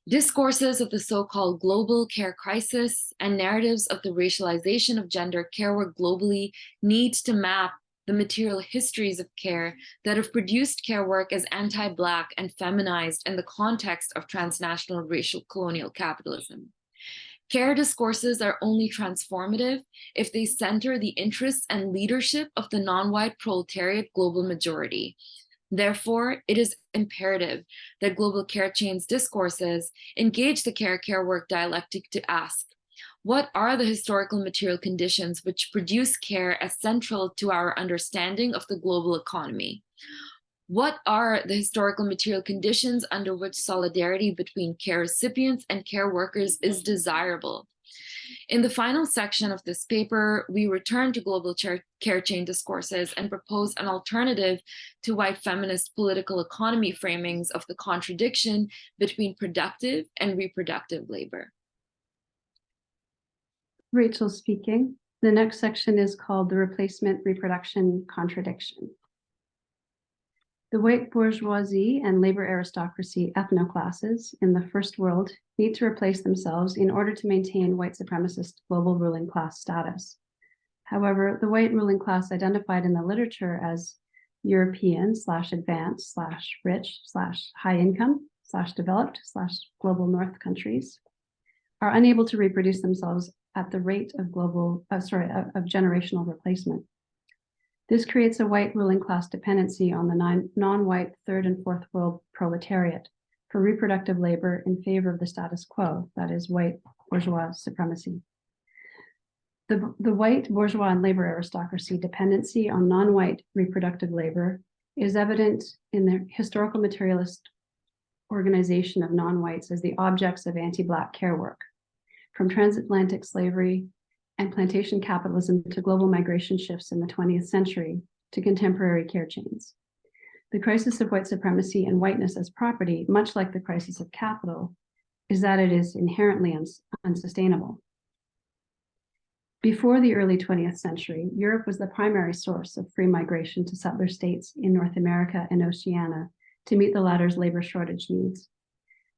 Discourses of the so-called global care crisis and narratives of the racialization of gender care work globally need to map the material histories of care that have produced care work as anti-Black and feminized in the context of transnational racial colonial capitalism. Care discourses are only transformative if they center the interests and leadership of the non-white proletariat global majority. Therefore, it is imperative that global care chains discourses engage the care work dialectic to ask, what are the historical material conditions which produce care as central to our understanding of the global economy? What are the historical material conditions under which solidarity between care recipients and care workers is desirable? In the final section of this paper, we return to global care chain discourses and propose an alternative to white feminist political economy framings of the contradiction between productive and reproductive labor. Rachel speaking. The next section is called the replacement reproduction contradiction. The white bourgeoisie and labor aristocracy ethnoclasses in the first world need to replace themselves in order to maintain white supremacist global ruling class status. However, the white ruling class identified in the literature as European/advanced/rich/high income/developed/global north countries are unable to reproduce themselves at the rate of generational replacement. This creates a white ruling class dependency on the non-white third and fourth world proletariat for reproductive labor in favor of the status quo, that is white bourgeois supremacy. The white bourgeois and labor aristocracy dependency on non-white reproductive labor is evident in the historical materialist organization of non-whites as the objects of anti-Black care work, from transatlantic slavery and plantation capitalism to global migration shifts in the 20th century to contemporary care chains. The crisis of white supremacy and whiteness as property, much like the crisis of capital, is that it is inherently unsustainable. Before the early 20th century, Europe was the primary source of free migration to settler states in North America and Oceania to meet the latter's labor shortage needs.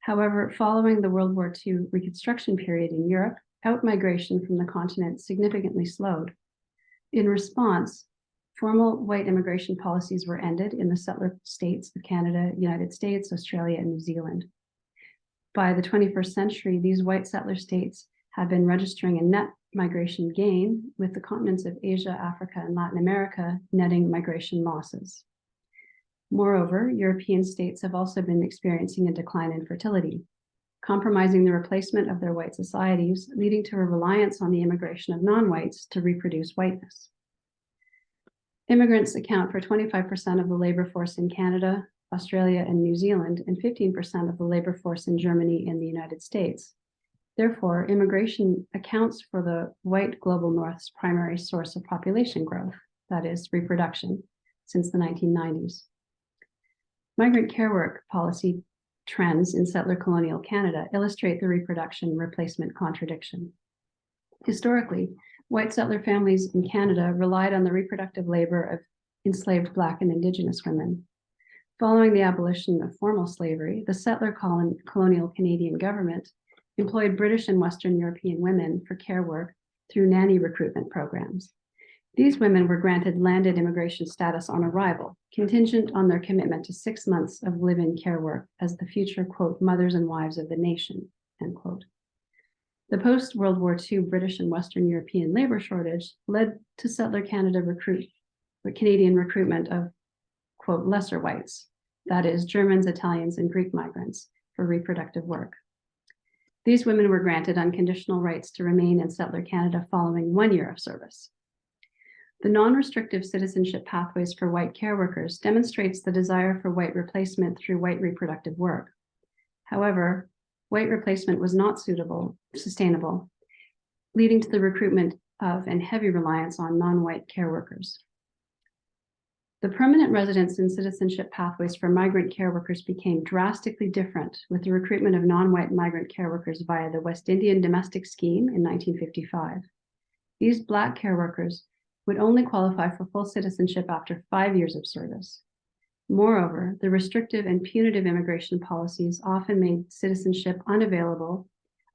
However, following the World War II Reconstruction period in Europe, out-migration from the continent significantly slowed. In response, formal white immigration policies were ended in the settler states of Canada, United States, Australia, and New Zealand. By the 21st century, these white settler states have been registering a net migration gain, with the continents of Asia, Africa, and Latin America netting migration losses. Moreover, European states have also been experiencing a decline in fertility, compromising the replacement of their white societies, leading to a reliance on the immigration of non-whites to reproduce whiteness. Immigrants account for 25% of the labor force in Canada, Australia, and New Zealand, and 15% of the labor force in Germany and the United States. Therefore, immigration accounts for the white global north's primary source of population growth, that is, reproduction, since the 1990s. Migrant care work policy trends in settler colonial Canada illustrate the reproduction replacement contradiction. Historically, white settler families in Canada relied on the reproductive labor of enslaved Black and Indigenous women. Following the abolition of formal slavery, the settler colonial Canadian government employed British and Western European women for care work through nanny recruitment programs. These women were granted landed immigration status on arrival, contingent on their commitment to 6 months of live-in care work as the future, quote, mothers and wives of the nation, end quote. The post-World War II British and Western European labor shortage led to settler Canadian recruitment of, quote, lesser whites, that is, Germans, Italians, and Greek migrants for reproductive work. These women were granted unconditional rights to remain in settler Canada following 1 year of service. The non-restrictive citizenship pathways for white care workers demonstrates the desire for white replacement through white reproductive work. However, white replacement was not sustainable, leading to the recruitment of and heavy reliance on non-white care workers. The permanent residence and citizenship pathways for migrant care workers became drastically different with the recruitment of non-white migrant care workers via the West Indian Domestic Scheme in 1955. These Black care workers would only qualify for full citizenship after 5 years of service. Moreover, the restrictive and punitive immigration policies often made citizenship unviable,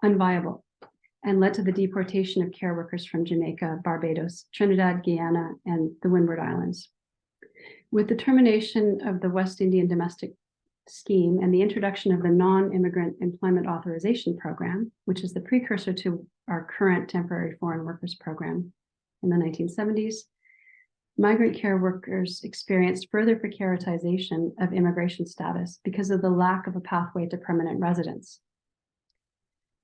and led to the deportation of care workers from Jamaica, Barbados, Trinidad, Guyana, and the Windward Islands. With the termination of the West Indian Domestic Scheme and the introduction of the Non-Immigrant Employment Authorization Program, which is the precursor to our current Temporary Foreign Workers Program in the 1970s, migrant care workers experienced further precaritization of immigration status because of the lack of a pathway to permanent residence.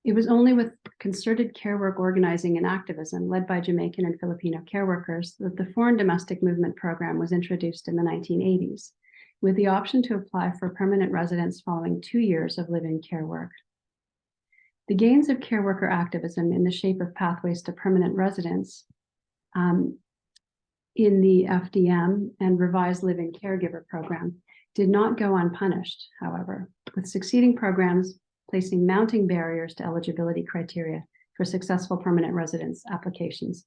It was only with concerted care work organizing and activism led by Jamaican and Filipino care workers that the Foreign Domestic Movement Program was introduced in the 1980s, with the option to apply for permanent residence following 2 years of live-in care work. The gains of care worker activism in the shape of pathways to permanent residence in the FDM and revised live-in caregiver program did not go unpunished, however, with succeeding programs placing mounting barriers to eligibility criteria for successful permanent residence applications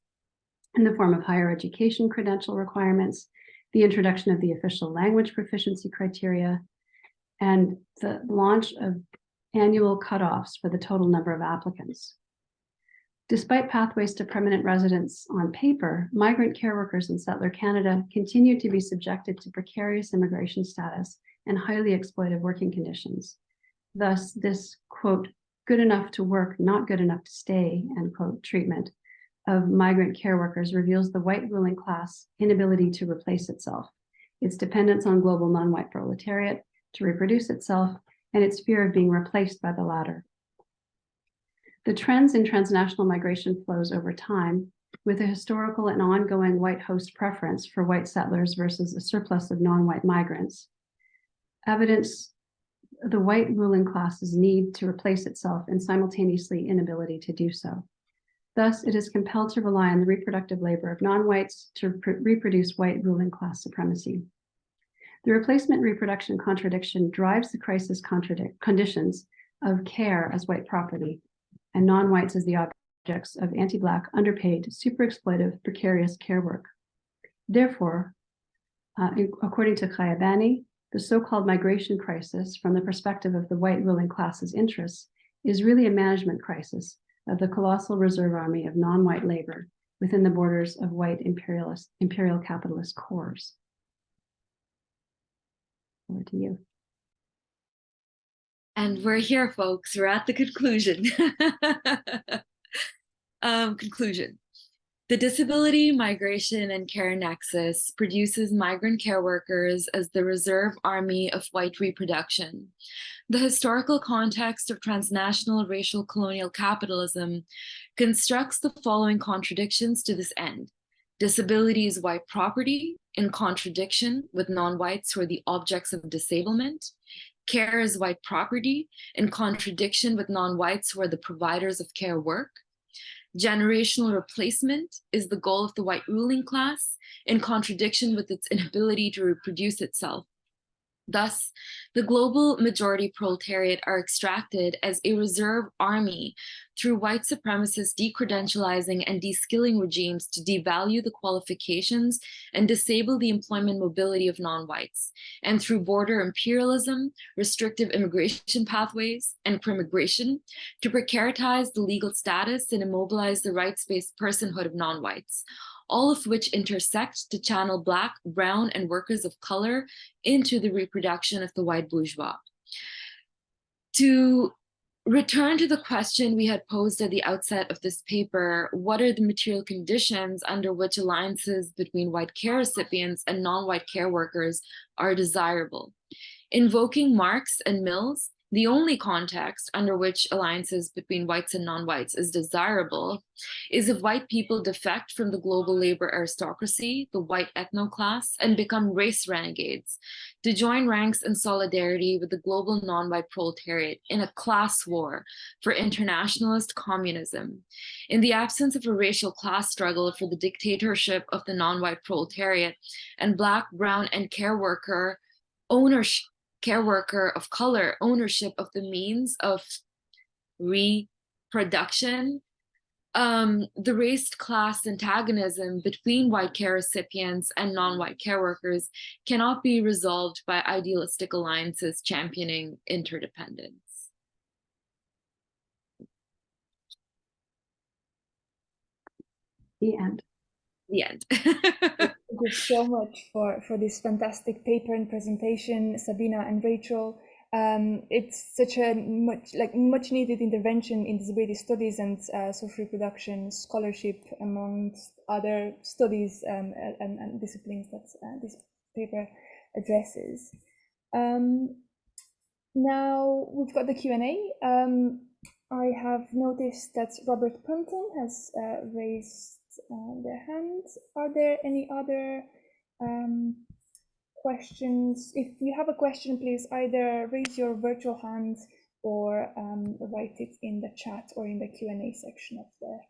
in the form of higher education credential requirements, the introduction of the official language proficiency criteria, and the launch of annual cutoffs for the total number of applicants. Despite pathways to permanent residence on paper, migrant care workers in settler Canada continue to be subjected to precarious immigration status and highly exploitive working conditions. Thus, this, quote, good enough to work, not good enough to stay, end quote, treatment of migrant care workers reveals the white ruling class inability to replace itself, its dependence on global non-white proletariat to reproduce itself, and its fear of being replaced by the latter. The trends in transnational migration flows over time, with a historical and ongoing white host preference for white settlers versus a surplus of non-white migrants, evidence the white ruling class's need to replace itself and simultaneously inability to do so. Thus, it is compelled to rely on the reproductive labor of non-whites to reproduce white ruling class supremacy. The replacement reproduction contradiction drives the crisis conditions of care as white property and non-whites as the objects of anti-Black, underpaid, super-exploitive, precarious care work. Therefore, according to Kayabani, the so-called migration crisis from the perspective of the white ruling class's interests is really a management crisis of the colossal reserve army of non-white labor within the borders of white imperial capitalist cores. Over to you. And we're here, folks. We're at the conclusion. Conclusion. The disability, migration, and care nexus produces migrant care workers as the reserve army of white reproduction. The historical context of transnational racial colonial capitalism constructs the following contradictions to this end. Disability is white property, in contradiction with non-whites who are the objects of disablement. Care is white property, in contradiction with non-whites who are the providers of care work. Generational replacement is the goal of the white ruling class, in contradiction with its inability to reproduce itself. Thus, the global majority proletariat are extracted as a reserve army through white supremacist decredentializing and deskilling regimes to devalue the qualifications and disable the employment mobility of non-whites, and through border imperialism, restrictive immigration pathways, and crimmigration to precaritize the legal status and immobilize the rights-based personhood of non-whites, all of which intersect to channel Black, brown, and workers of color into the reproduction of the white bourgeois. To return to the question we had posed at the outset of this paper, what are the material conditions under which alliances between white care recipients and non-white care workers are desirable? Invoking Marx and Mills, the only context under which alliances between whites and non-whites is desirable is if white people defect from the global labor aristocracy, the white ethno-class, and become race renegades, to join ranks in solidarity with the global non-white proletariat in a class war for internationalist communism. In the absence of a racial class struggle for the dictatorship of the non-white proletariat and Black, brown, and care worker of color ownership of the means of reproduction, the raced class antagonism between white care recipients and non-white care workers cannot be resolved by idealistic alliances championing interdependence. The end. The end. Thank you so much for this fantastic paper and presentation, Sabina and Rachel. It's such a much needed intervention in disability studies and social reproduction scholarship, amongst other studies and disciplines that this paper addresses. Now we've got the Q&A. I have noticed that Robert Punton has raised their hands. Are there any other questions? If you have a question, please either raise your virtual hand or write it in the chat or in the Q&A section of the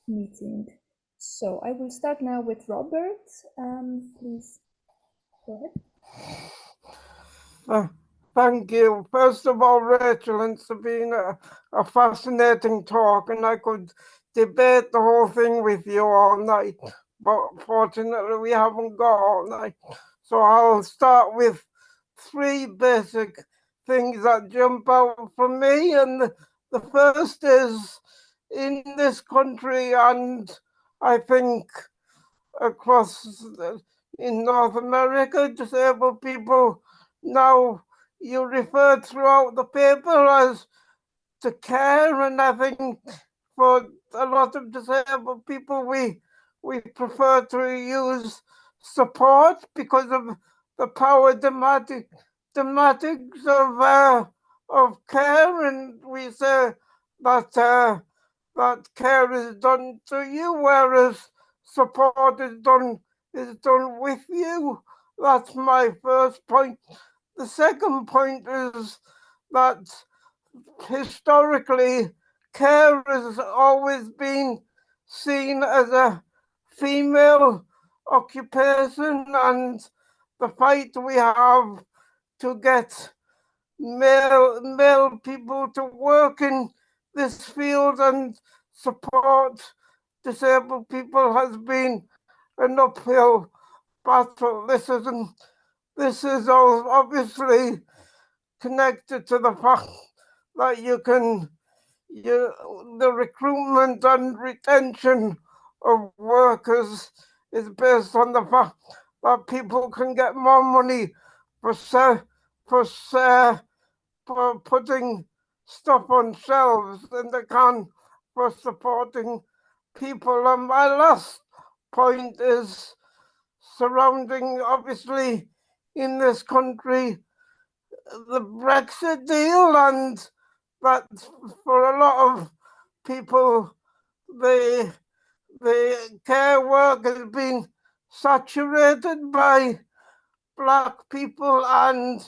meeting. So I will start now with Robert. Please go ahead. Thank you. First of all, Rachel and Sabina, a fascinating talk, and I could debate the whole thing with you all night, but fortunately we haven't got all night. So I'll start with three basic things that jump out for me, and the first is, in this country and I think across in North America, disabled people now, you refer throughout the paper as to care, and I think for a lot of disabled people we prefer to use support because of the power dramatics of care, and we say that that care is done to you, whereas support is done with you. That's my first point. The second point is that historically care has always been seen as a female occupation, and the fight we have to get male people to work in this field and support disabled people has been an uphill battle. This is obviously connected to the fact that the recruitment and retention of workers is based on the fact that people can get more money for putting stuff on shelves than they can for supporting people. And my last point is surrounding, obviously, in this country, the Brexit deal, and that for a lot of people, the care work has been saturated by Black people and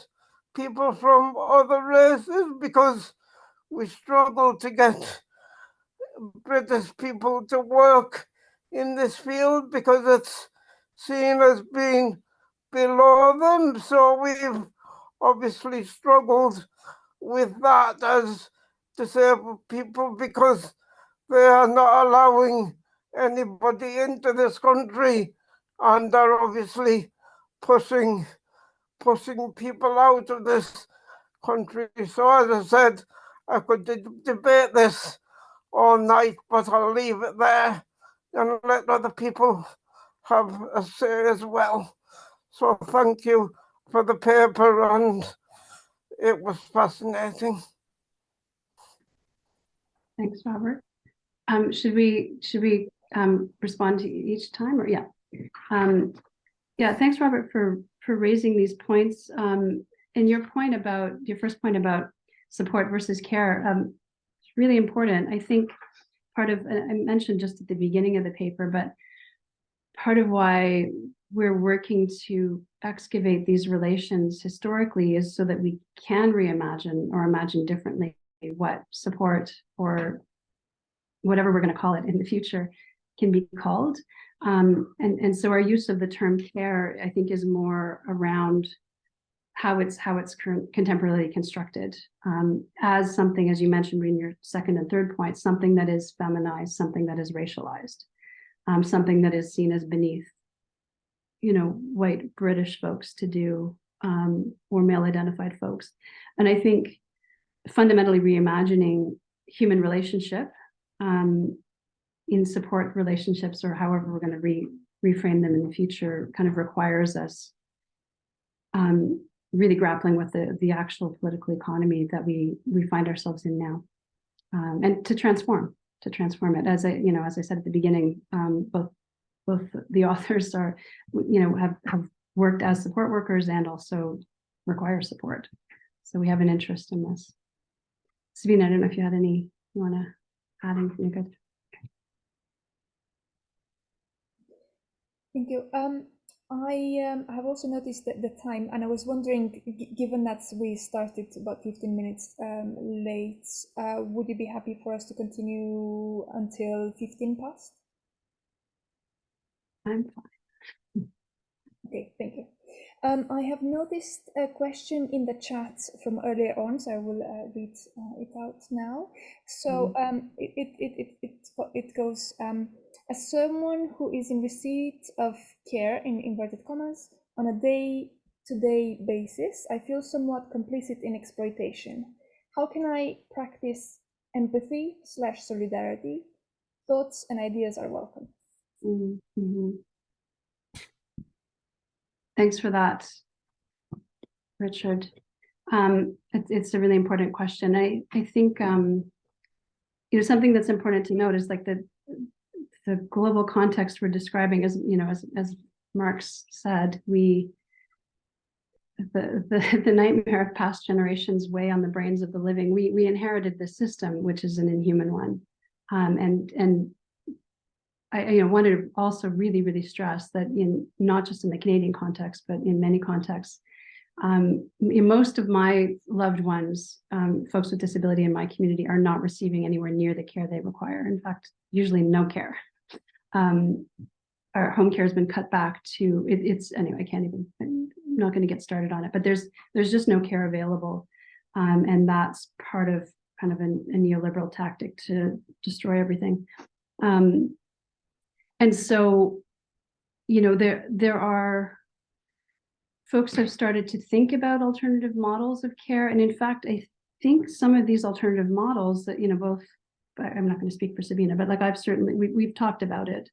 people from other races, because we struggle to get British people to work in this field because it's seen as being below them. So we've obviously struggled with that as disabled people because they are not allowing anybody into this country, and they're obviously pushing people out of this country. So as I said, I could debate this all night, but I'll leave it there and let other people have a say as well. So thank you for the paper, and it was fascinating. Thanks, Robert. Should we respond to each time, or yeah? Yeah, thanks, Robert, for raising these points. And your first point about support versus care, it's really important. I think I mentioned just at the beginning of the paper, but part of why we're working to excavate these relations historically is so that we can reimagine or imagine differently what support or whatever we're going to call it in the future can be called. And so our use of the term care, I think, is more around how it's contemporarily constructed as something, as you mentioned in your second and third point, something that is feminized, something that is racialized, something that is seen as beneath, white British folks to do, or male identified folks. And I think fundamentally reimagining human relationship in support relationships, or however we're going to reframe them in the future, kind of requires us really grappling with the actual political economy that we find ourselves in now, and to transform it. As I said at the beginning, both the authors are, have worked as support workers and also require support. So we have an interest in this. Sabine, I don't know if you want to add anything good. Thank you. I have also noticed that the time, and I was wondering, given that we started about 15 minutes late, would you be happy for us to continue until 15 past? I'm fine. Okay, thank you. I have noticed a question in the chat from earlier on, so I will read it out now. So it goes, as someone who is in receipt of care, in inverted commas, on a day-to-day basis, I feel somewhat complicit in exploitation. How can I practice empathy/solidarity? Thoughts and ideas are welcome. Mm-hmm. Thanks for that, Richard. It's a really important question. I think something that's important to note is like the global context we're describing, as Marx said, the nightmare of past generations weigh on the brains of the living. We inherited this system, which is an inhuman one, and I wanted to also really, really stress that not just in the Canadian context, but in many contexts, most of my loved ones, folks with disability in my community, are not receiving anywhere near the care they require. In fact, usually no care. Our home care has been cut back to anyway. I'm not going to get started on it, but there's just no care available, and that's part of kind of a neoliberal tactic to destroy everything. And so, there are folks have started to think about alternative models of care. And in fact, I think some of these alternative models that, both, I'm not going to speak for Sabine, but like we've talked about it,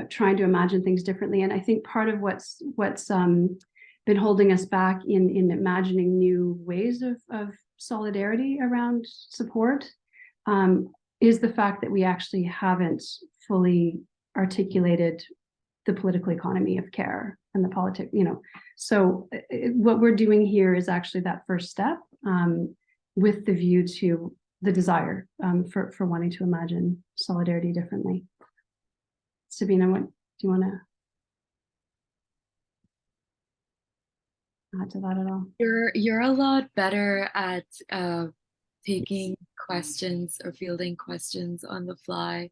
trying to imagine things differently. And I think part of what's been holding us back in imagining new ways of solidarity around support is the fact that we actually haven't fully articulated the political economy of care and the politics, So what we're doing here is actually that first step, with the view to the desire for wanting to imagine solidarity differently. Sabine, do you want to add to that at all? You're a lot better at taking questions or fielding questions on the fly.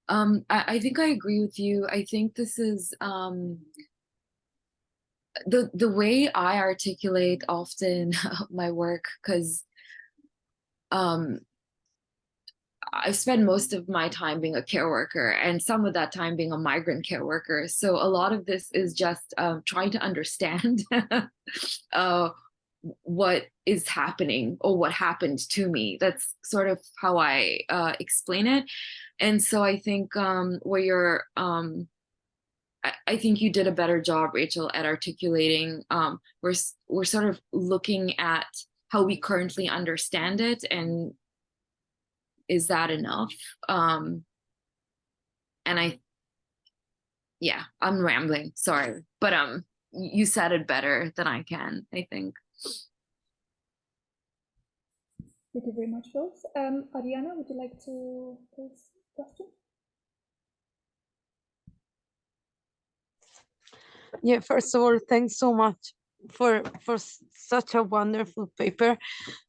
I think I agree with you. I think this is the way I articulate often my work, because I spend most of my time being a care worker and some of that time being a migrant care worker. So a lot of this is just trying to understand what is happening or what happened to me. That's sort of how I explain it. And so I think where you're, I think you did a better job, Rachel, at articulating. We're sort of looking at how we currently understand it, and is that enough? And yeah, I'm rambling, sorry, but you said it better than I can, I think. Thank you very much, both. Ariana, would you like to pose a question? Yeah, first of all, thanks so much for such a wonderful paper.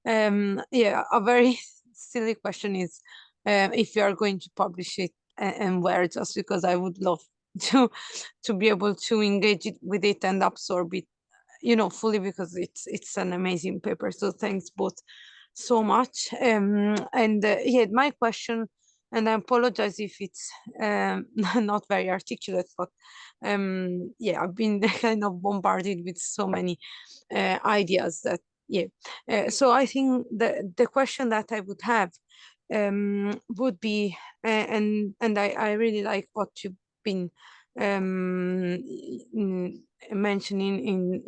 Yeah, a very silly question is if you are going to publish it and where, just because I would love to be able to engage it with it and absorb it, you know, fully, because it's an amazing paper. So thanks both so much. And yeah, my question, and I apologize if it's not very articulate, but yeah, I've been kind of bombarded with so many ideas that, yeah. So I think the question that I would have would be, and I really like what you've been mentioning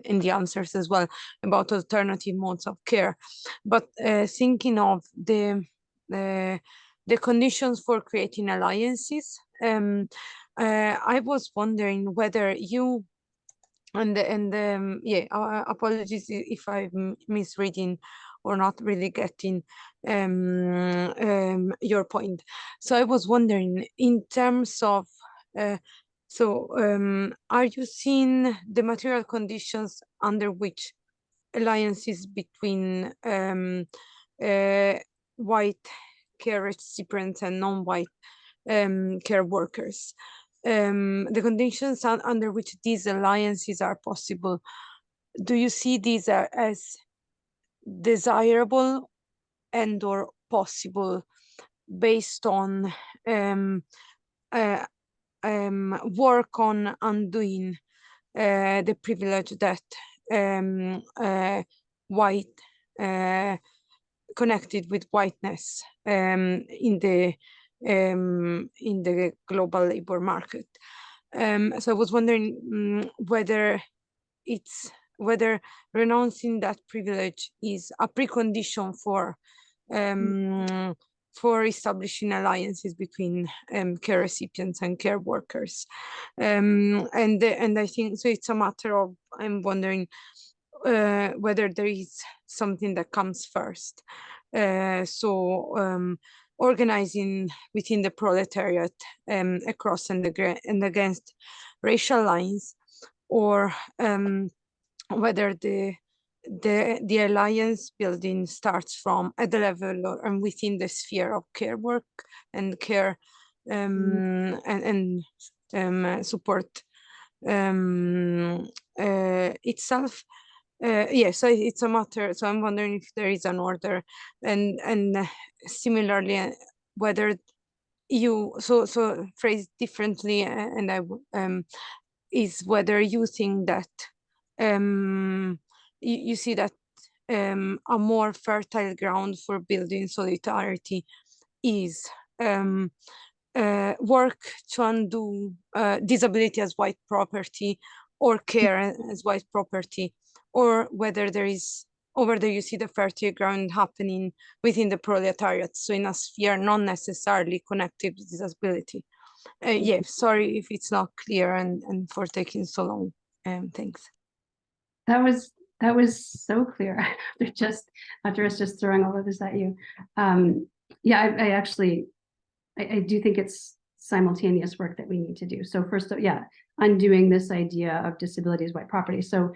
in the answers as well about alternative modes of care, but thinking of the conditions for creating alliances. I was wondering whether you yeah, apologies if I'm misreading or not really getting your point. So I was wondering, in terms of are you seeing the material conditions under which alliances between white care recipients and non-white care workers, the conditions under which these alliances are possible, do you see these as desirable and or possible based on work on undoing the privilege that white connected with whiteness in the global labor market? So I was wondering whether renouncing that privilege is a precondition for establishing alliances between care recipients and care workers. And I think so it's a matter of, I'm wondering whether there is something that comes first. Organizing within the proletariat across and against racial lines, or whether the alliance building starts from at the level and within the sphere of care work and care and support itself. Yes, so it's a matter. So I'm wondering if there is an order, and similarly, whether you so phrased differently, and I is whether you think that you see that a more fertile ground for building solidarity is work to undo disability as white property or care as white property, or whether you see the fertile ground happening within the proletariat, so in a sphere not necessarily connected with disability. Yeah, sorry if it's not clear and for taking so long. Thanks. That was so clear. after us just throwing all of this at you. Yeah, I actually do think it's simultaneous work that we need to do. So first, yeah, undoing this idea of disability as white property. So,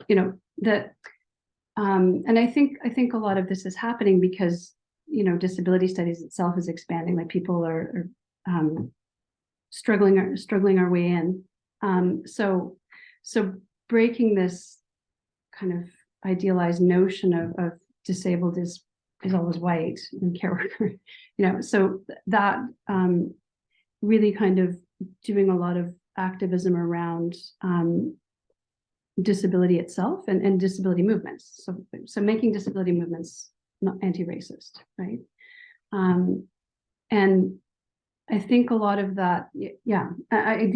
you know, and I think a lot of this is happening because, you know, disability studies itself is expanding. Like people are struggling our way in. So breaking this kind of idealized notion of disabled is always white and care worker, so that really kind of doing a lot of activism around disability itself and disability movements. So making disability movements not anti-racist, right? And I think a lot of that, I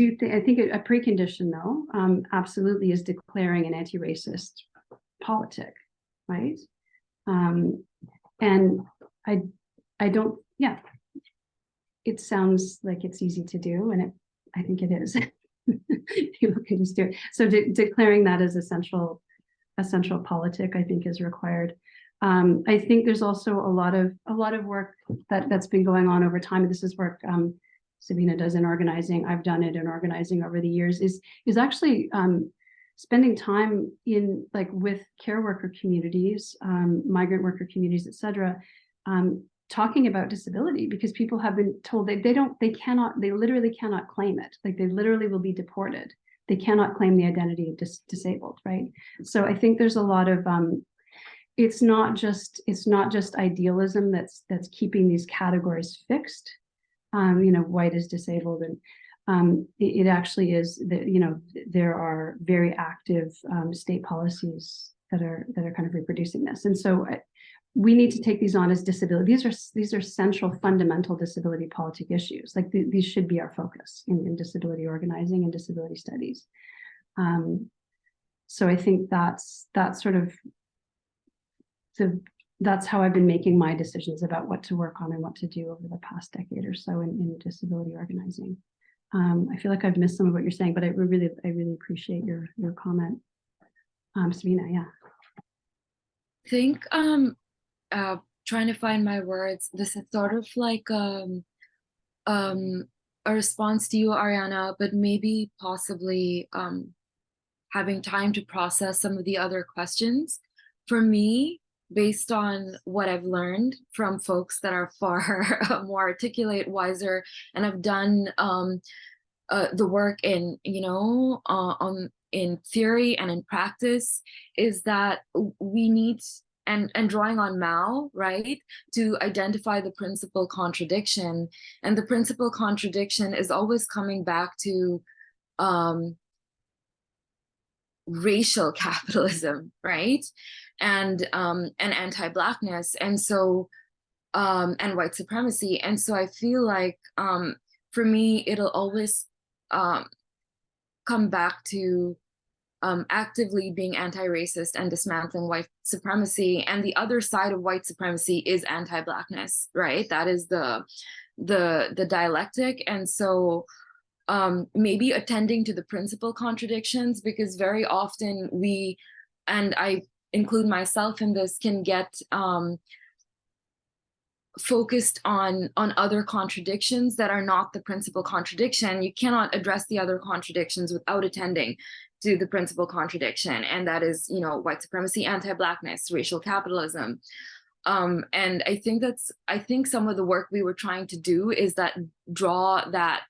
think a precondition though, absolutely is declaring an anti-racist politic, right? And I don't, it sounds like it's easy to do, and I think it is. People can just do it. So declaring that as essential politic, I think, is required. I think there's also a lot of work that's been going on over time. This is work Sabine does in organizing. I've done it in organizing over the years. Is actually spending time in with care worker communities, migrant worker communities, etc. Talking about disability, because people have been told they literally cannot claim it. They literally will be deported. They cannot claim the identity of disabled, right? So I think there's a lot of it's not just idealism that's keeping these categories fixed. White is disabled, and it actually is that there are very active state policies that are kind of reproducing this, and so we need to take these on as disability. These are central, fundamental disability politic issues. These should be our focus in disability organizing and disability studies. So I think that's sort of that's how I've been making my decisions about what to work on and what to do over the past decade or so in disability organizing. I feel like I've missed some of what you're saying, but I really appreciate your comment. Sabine, yeah. I think trying to find my words, this is sort of like a response to you, Ariana, but maybe possibly having time to process some of the other questions. For me, based on what I've learned from folks that are far more articulate, wiser, and have done the work in in theory and in practice, is that we need, and drawing on Mao, right, to identify the principal contradiction. And the principal contradiction is always coming back to racial capitalism, right? And anti-Blackness, and so and white supremacy. And so I feel like for me, it'll always come back to actively being anti-racist and dismantling white supremacy. And the other side of white supremacy is anti-Blackness, right? That is the dialectic. And so maybe attending to the principal contradictions, because very often we, and I include myself in this, can get focused on other contradictions that are not the principal contradiction. You cannot address the other contradictions without attending to the principal contradiction, and that is, white supremacy, anti-Blackness, racial capitalism. And I think some of the work we were trying to do is that draw that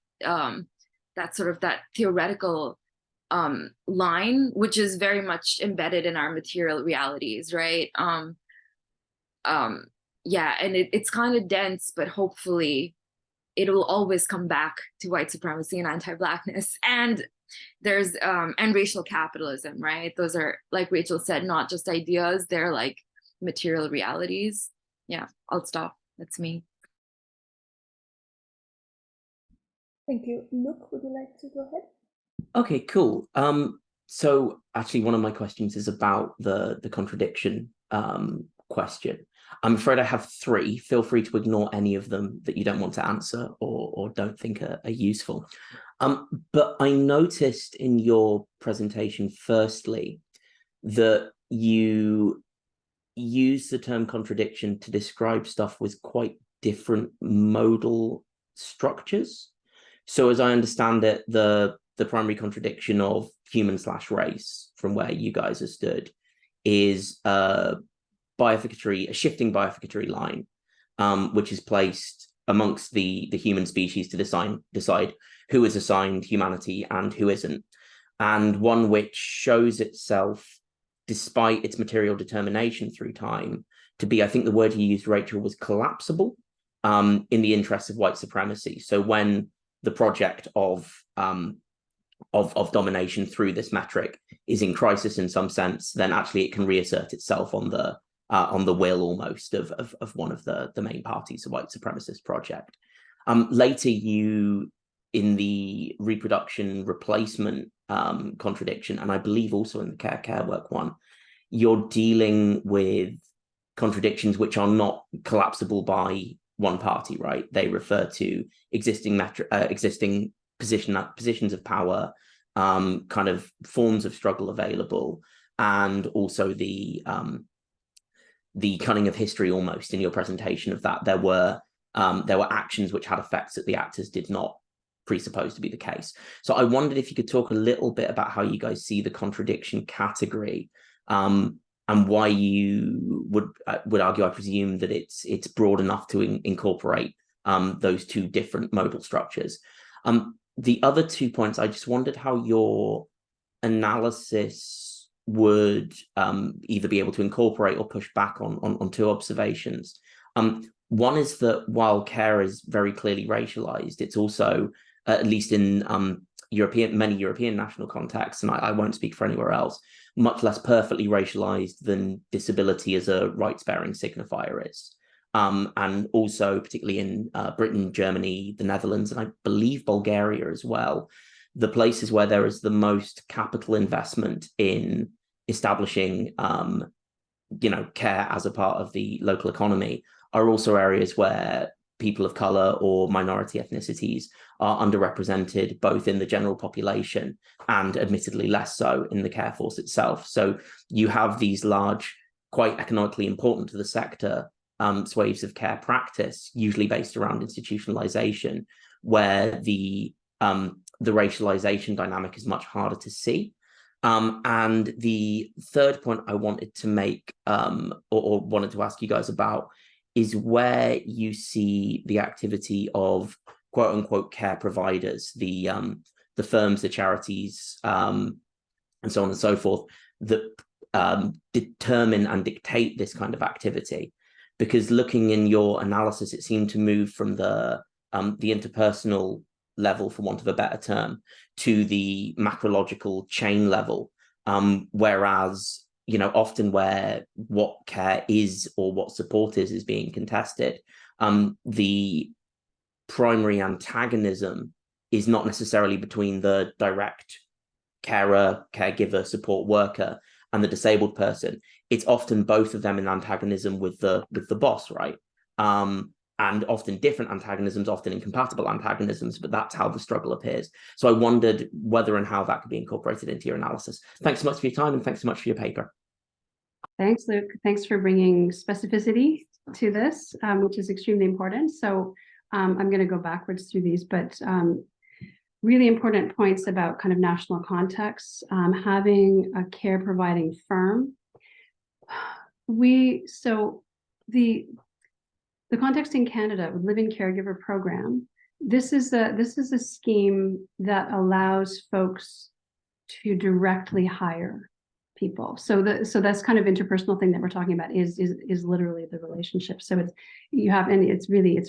sort of that theoretical line, which is very much embedded in our material realities, right? Yeah, and it's kind of dense, but hopefully it will always come back to white supremacy and anti-Blackness, and there's and racial capitalism, right? Those are, like Rachel said, not just ideas, they're like material realities. Yeah, I'll stop. That's me. Thank you. Luke, would you like to go ahead? Okay, cool. So actually one of my questions is about the contradiction question. I'm afraid I have three. Feel free to ignore any of them that you don't want to answer or don't think are useful. But I noticed in your presentation, firstly, that you use the term contradiction to describe stuff with quite different modal structures. So as I understand it, the primary contradiction of human/race, from where you guys are stood, is a shifting bioficatory line, which is placed amongst the human species to decide who is assigned humanity and who isn't. and one which shows itself, despite its material determination through time, to be, I think the word you used, Rachel, was collapsible in the interests of white supremacy. So when the project of domination through this metric is in crisis in some sense, then actually it can reassert itself on the will almost of one of the main parties, the white supremacist project. Later, you, in the reproduction replacement contradiction, and I believe also in the care work one, you're dealing with contradictions which are not collapsible by one party, right? They refer to existing positions of power, kind of forms of struggle available, and also the cunning of history almost in your presentation of that. There were actions which had effects that the actors did not presuppose to be the case. So I wondered if you could talk a little bit about how you guys see the contradiction category, and why you would argue, I presume, that it's broad enough to incorporate those two different modal structures. The other 2 points, I just wondered how your analysis would either be able to incorporate or push back on two observations. One is that while care is very clearly racialized, it's also, at least in many European national contexts, and I won't speak for anywhere else, much less perfectly racialized than disability as a rights-bearing signifier is. And also, particularly in Britain, Germany, the Netherlands, and I believe Bulgaria as well, the places where there is the most capital investment in establishing, care as a part of the local economy are also areas where people of color or minority ethnicities are underrepresented, both in the general population and admittedly less so in the care force itself. So you have these large, quite economically important to the sector, swathes of care practice, usually based around institutionalization, where the racialization dynamic is much harder to see. And the third point I wanted to make, or wanted to ask you guys about, is where you see the activity of quote unquote care providers, the firms, the charities, and so on and so forth, that determine and dictate this kind of activity. Because looking in your analysis, it seemed to move from the interpersonal level, for want of a better term, to the macrological chain level, whereas often where what care is or what support is being contested, the primary antagonism is not necessarily between the direct carer, caregiver, support worker and the disabled person. It's often both of them in antagonism with the boss, right? And often different antagonisms, often incompatible antagonisms, but that's how the struggle appears. So I wondered whether and how that could be incorporated into your analysis. Thanks so much for your time, and thanks so much for your paper. Thanks, Luke. Thanks for bringing specificity to this, which is extremely important. So I'm going to go backwards through these, but really important points about kind of national contexts, having a care providing firm. The context in Canada with Living Caregiver Program, this is a scheme that allows folks to directly hire people. So that's kind of interpersonal thing that we're talking about is literally the relationship. So it's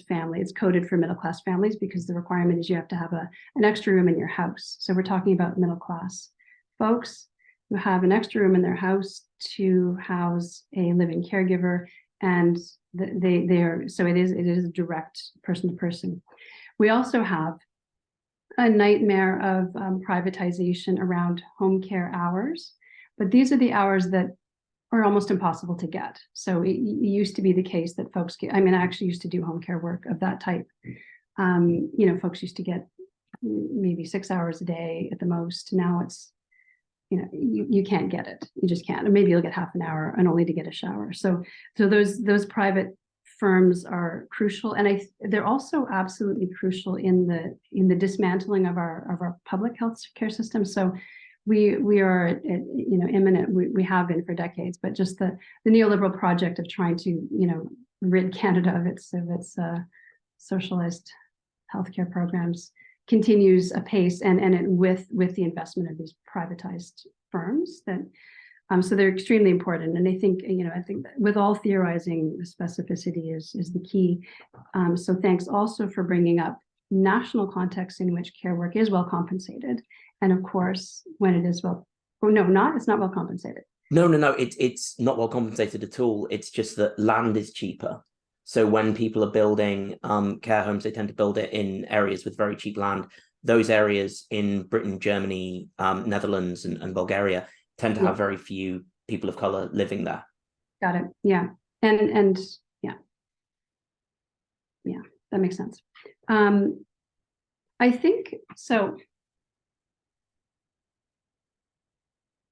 family. It's coded for middle class families because the requirement is you have to have an extra room in your house. So we're talking about middle class folks who have an extra room in their house to house a living caregiver, and it is a direct person to person. We also have a nightmare of privatization around home care hours, but these are the hours that are almost impossible to get. So it used to be the case that folks I actually used to do home care work of that type. Folks used to get maybe 6 hours a day at the most. Now it's, you can't get it. You just can't. Or maybe you'll get half an hour and only to get a shower. So those private firms are crucial, and they're also absolutely crucial in the dismantling of our public health care system. So we are imminent. We have been for decades, but just the neoliberal project of trying to rid Canada of its socialized healthcare programs continues apace and with the investment of these privatized firms that so they're extremely important. And I think that with all theorizing, the specificity is the key. So thanks also for bringing up national contexts in which care work is well compensated. And of course, when it is it's not well compensated. No, it's not well compensated at all. It's just that land is cheaper. So when people are building care homes, they tend to build it in areas with very cheap land. Those areas in Britain, Germany, Netherlands, and Bulgaria tend to have very few people of color living there. Got it. Yeah. And yeah, that makes sense. I think so.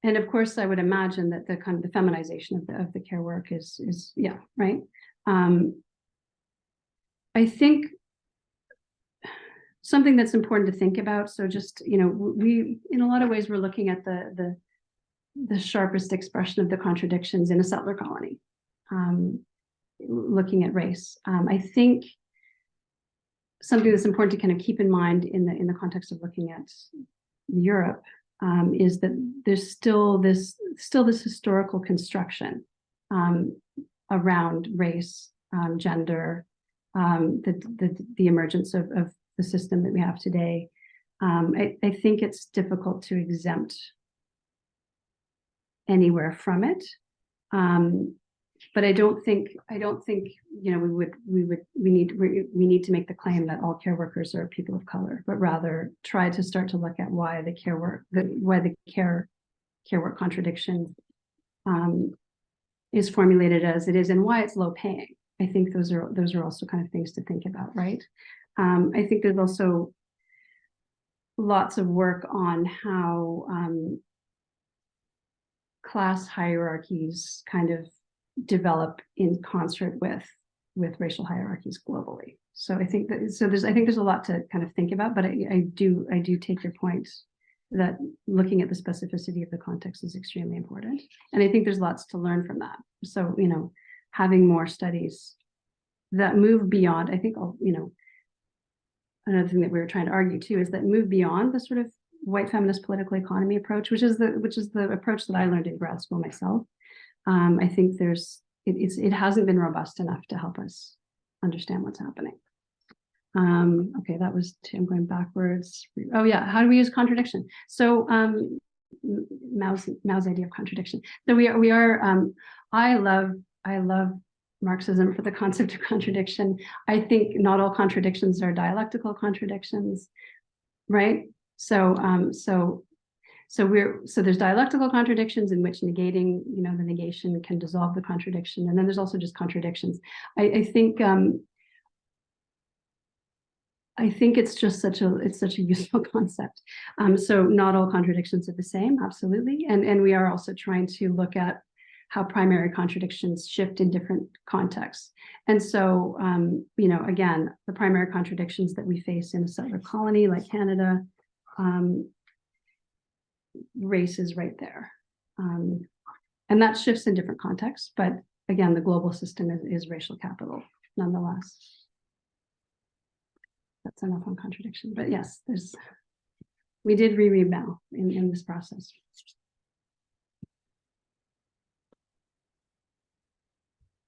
And of course, I would imagine that the kind of the feminization of the care work is right. I think something that's important to think about. So just, we, in a lot of ways, we're looking at the sharpest expression of the contradictions in a settler colony, looking at race. I think something that's important to kind of keep in mind in the context of looking at Europe is that there's still this historical construction around race, gender, the emergence of the system that we have today. I think it's difficult to exempt anywhere from it, but I don't think we need to make the claim that all care workers are people of color, but rather try to start to look at why the care work contradiction is formulated as it is and why it's low paying. I think those are also kind of things to think about, right? I think there's also lots of work on how class hierarchies kind of develop in concert with racial hierarchies globally. So I think there's a lot to kind of think about, but I do take your point that looking at the specificity of the context is extremely important. And I think there's lots to learn from that. So, having more studies that move beyond, I think, another thing that we were trying to argue too is that move beyond the sort of white feminist political economy approach, which is the approach that I learned in grad school myself. I think it hasn't been robust enough to help us understand what's happening. Okay, that was two. I'm going backwards. Oh yeah, how do we use contradiction? So Mao's idea of contradiction. So we are. I love Marxism for the concept of contradiction. I think not all contradictions are dialectical contradictions, right? So there's dialectical contradictions in which negating, the negation can dissolve the contradiction, and then there's also just contradictions. I think it's just such a useful concept. So not all contradictions are the same, absolutely, and we are also trying to look at how primary contradictions shift in different contexts. And so, again, the primary contradictions that we face in a settler colony like Canada, race is right there. And that shifts in different contexts, but again, the global system is racial capital nonetheless. That's enough on contradiction, but yes, we did reread Mao in this process.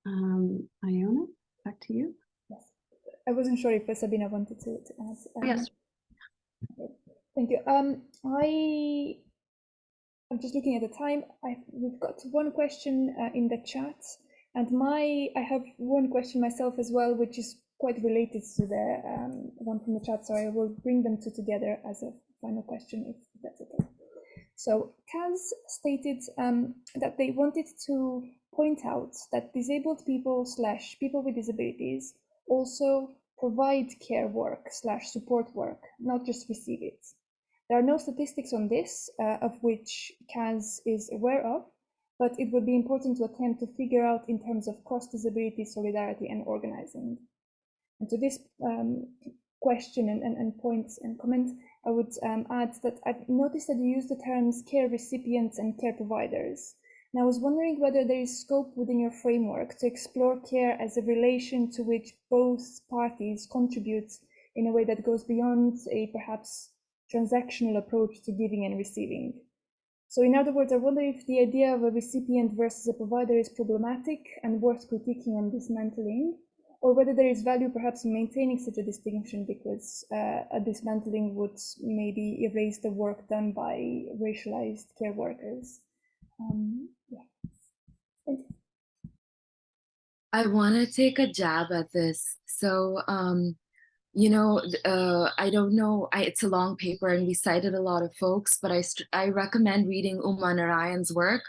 Iona, back to you. Yes, I wasn't sure if Sabine wanted to ask. Yes. Okay. Thank you. I'm just looking at the time. We've got one question in the chat, and I have one question myself as well, which is quite related to the one from the chat. So I will bring them two together as a final question, if that's okay. So Kaz stated that they wanted to point out that disabled people / people with disabilities also provide care work / support work, not just receive it. There are no statistics on this, of which Kaz is aware of, but it would be important to attempt to figure out in terms of cross-disability solidarity and organizing. And to this question and points and comments, I would add that I've noticed that you use the terms care recipients and care providers. And I was wondering whether there is scope within your framework to explore care as a relation to which both parties contribute in a way that goes beyond a perhaps transactional approach to giving and receiving. So in other words, I wonder if the idea of a recipient versus a provider is problematic and worth critiquing and dismantling, or whether there is value perhaps in maintaining such a distinction, because a dismantling would maybe erase the work done by racialized care workers. Yeah. Thank you. I want to take a jab at this. So, you know, I don't know, it's a long paper and we cited a lot of folks, but I recommend reading Uma Narayan's work,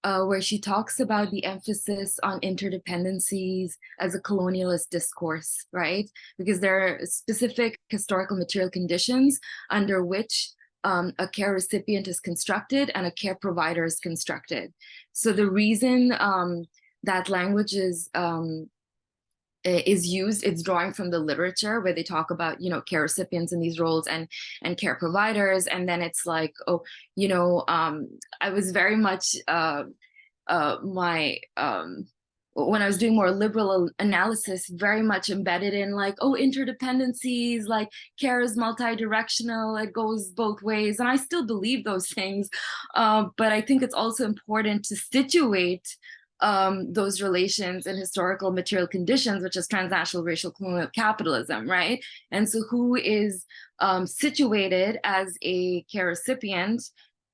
where she talks about the emphasis on interdependencies as a colonialist discourse, right? Because there are specific historical material conditions under which a care recipient is constructed and a care provider is constructed. So the reason that language is used, it's drawing from the literature where they talk about, you know, care recipients in these roles and care providers. And then it's like, oh, you know, I was very much when I was doing more liberal analysis, very much embedded in like, oh, interdependencies, like care is multi-directional, it goes both ways. And I still believe those things. But I think it's also important to situate those relations in historical material conditions, which is transnational racial colonial capitalism, right? And so who is situated as a care recipient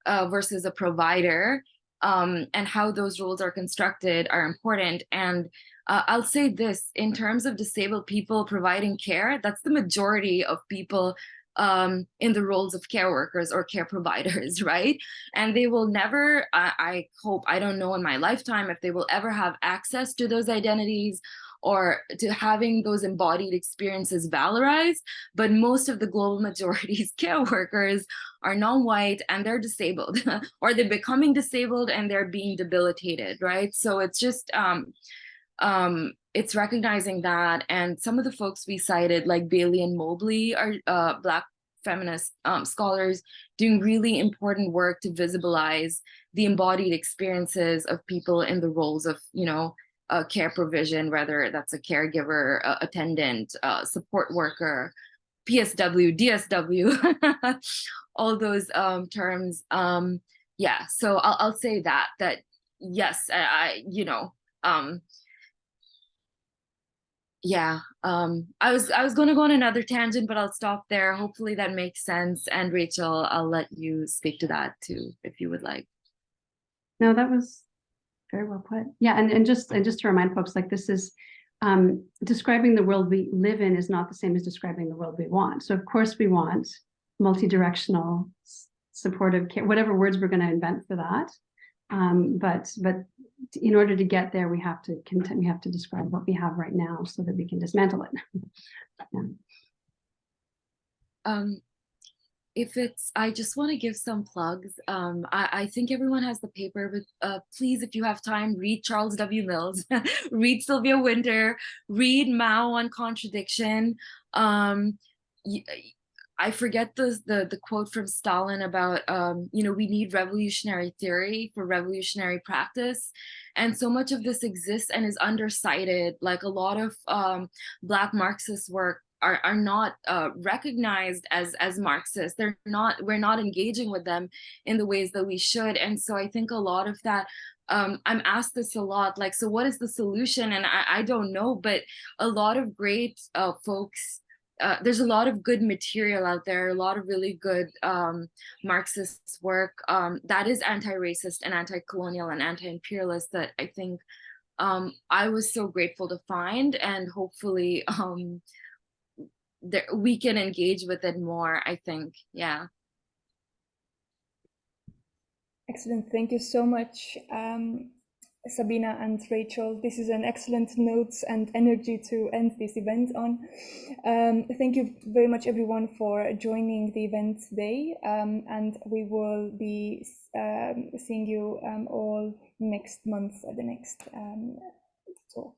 versus a provider, and how those roles are constructed are important. And I'll say this, in terms of disabled people providing care, that's the majority of people in the roles of care workers or care providers, right? And they will never, I hope, I don't know in my lifetime if they will ever have access to those identities or to having those embodied experiences valorized. But most of the global majority's care workers are non-white and they're disabled, or they're becoming disabled and they're being debilitated, right? So it's just, it's recognizing that. And some of the folks we cited, like Bailey and Mobley, are Black feminist scholars doing really important work to visibilize the embodied experiences of people in the roles of, you know, care provision, whether that's a caregiver, attendant, support worker, PSW, DSW, all those terms. Yeah, so I'll say that yes, you know, yeah, I was going to go on another tangent, but I'll stop there. Hopefully that makes sense. And Rachel, I'll let you speak to that too, if you would like. No, that was very well put. Yeah, and just to remind folks, like this is describing the world we live in is not the same as describing the world we want. So of course we want multi-directional, supportive care, whatever words we're going to invent for that. But in order to get there, we have to describe what we have right now so that we can dismantle it. Yeah. If it's, I just want to give some plugs. I think everyone has the paper, but please, if you have time, read Charles W. Mills, read Sylvia Wynter, read Mao on Contradiction. I forget the quote from Stalin about, you know, we need revolutionary theory for revolutionary practice. And so much of this exists and is undercited. Like a lot of Black Marxist work are not recognized as Marxist. We're not engaging with them in the ways that we should. And so I think a lot of that, I'm asked this a lot, like, so what is the solution? And I don't know, but a lot of great folks, there's a lot of good material out there, a lot of really good Marxist work that is anti-racist and anti-colonial and anti-imperialist that I think I was so grateful to find, and hopefully we can engage with it more, I think. Yeah. Excellent. Thank you so much, Sabina and Rachel. This is an excellent note and energy to end this event on. Thank you very much, everyone, for joining the event today. And we will be seeing you all next month at the next talk.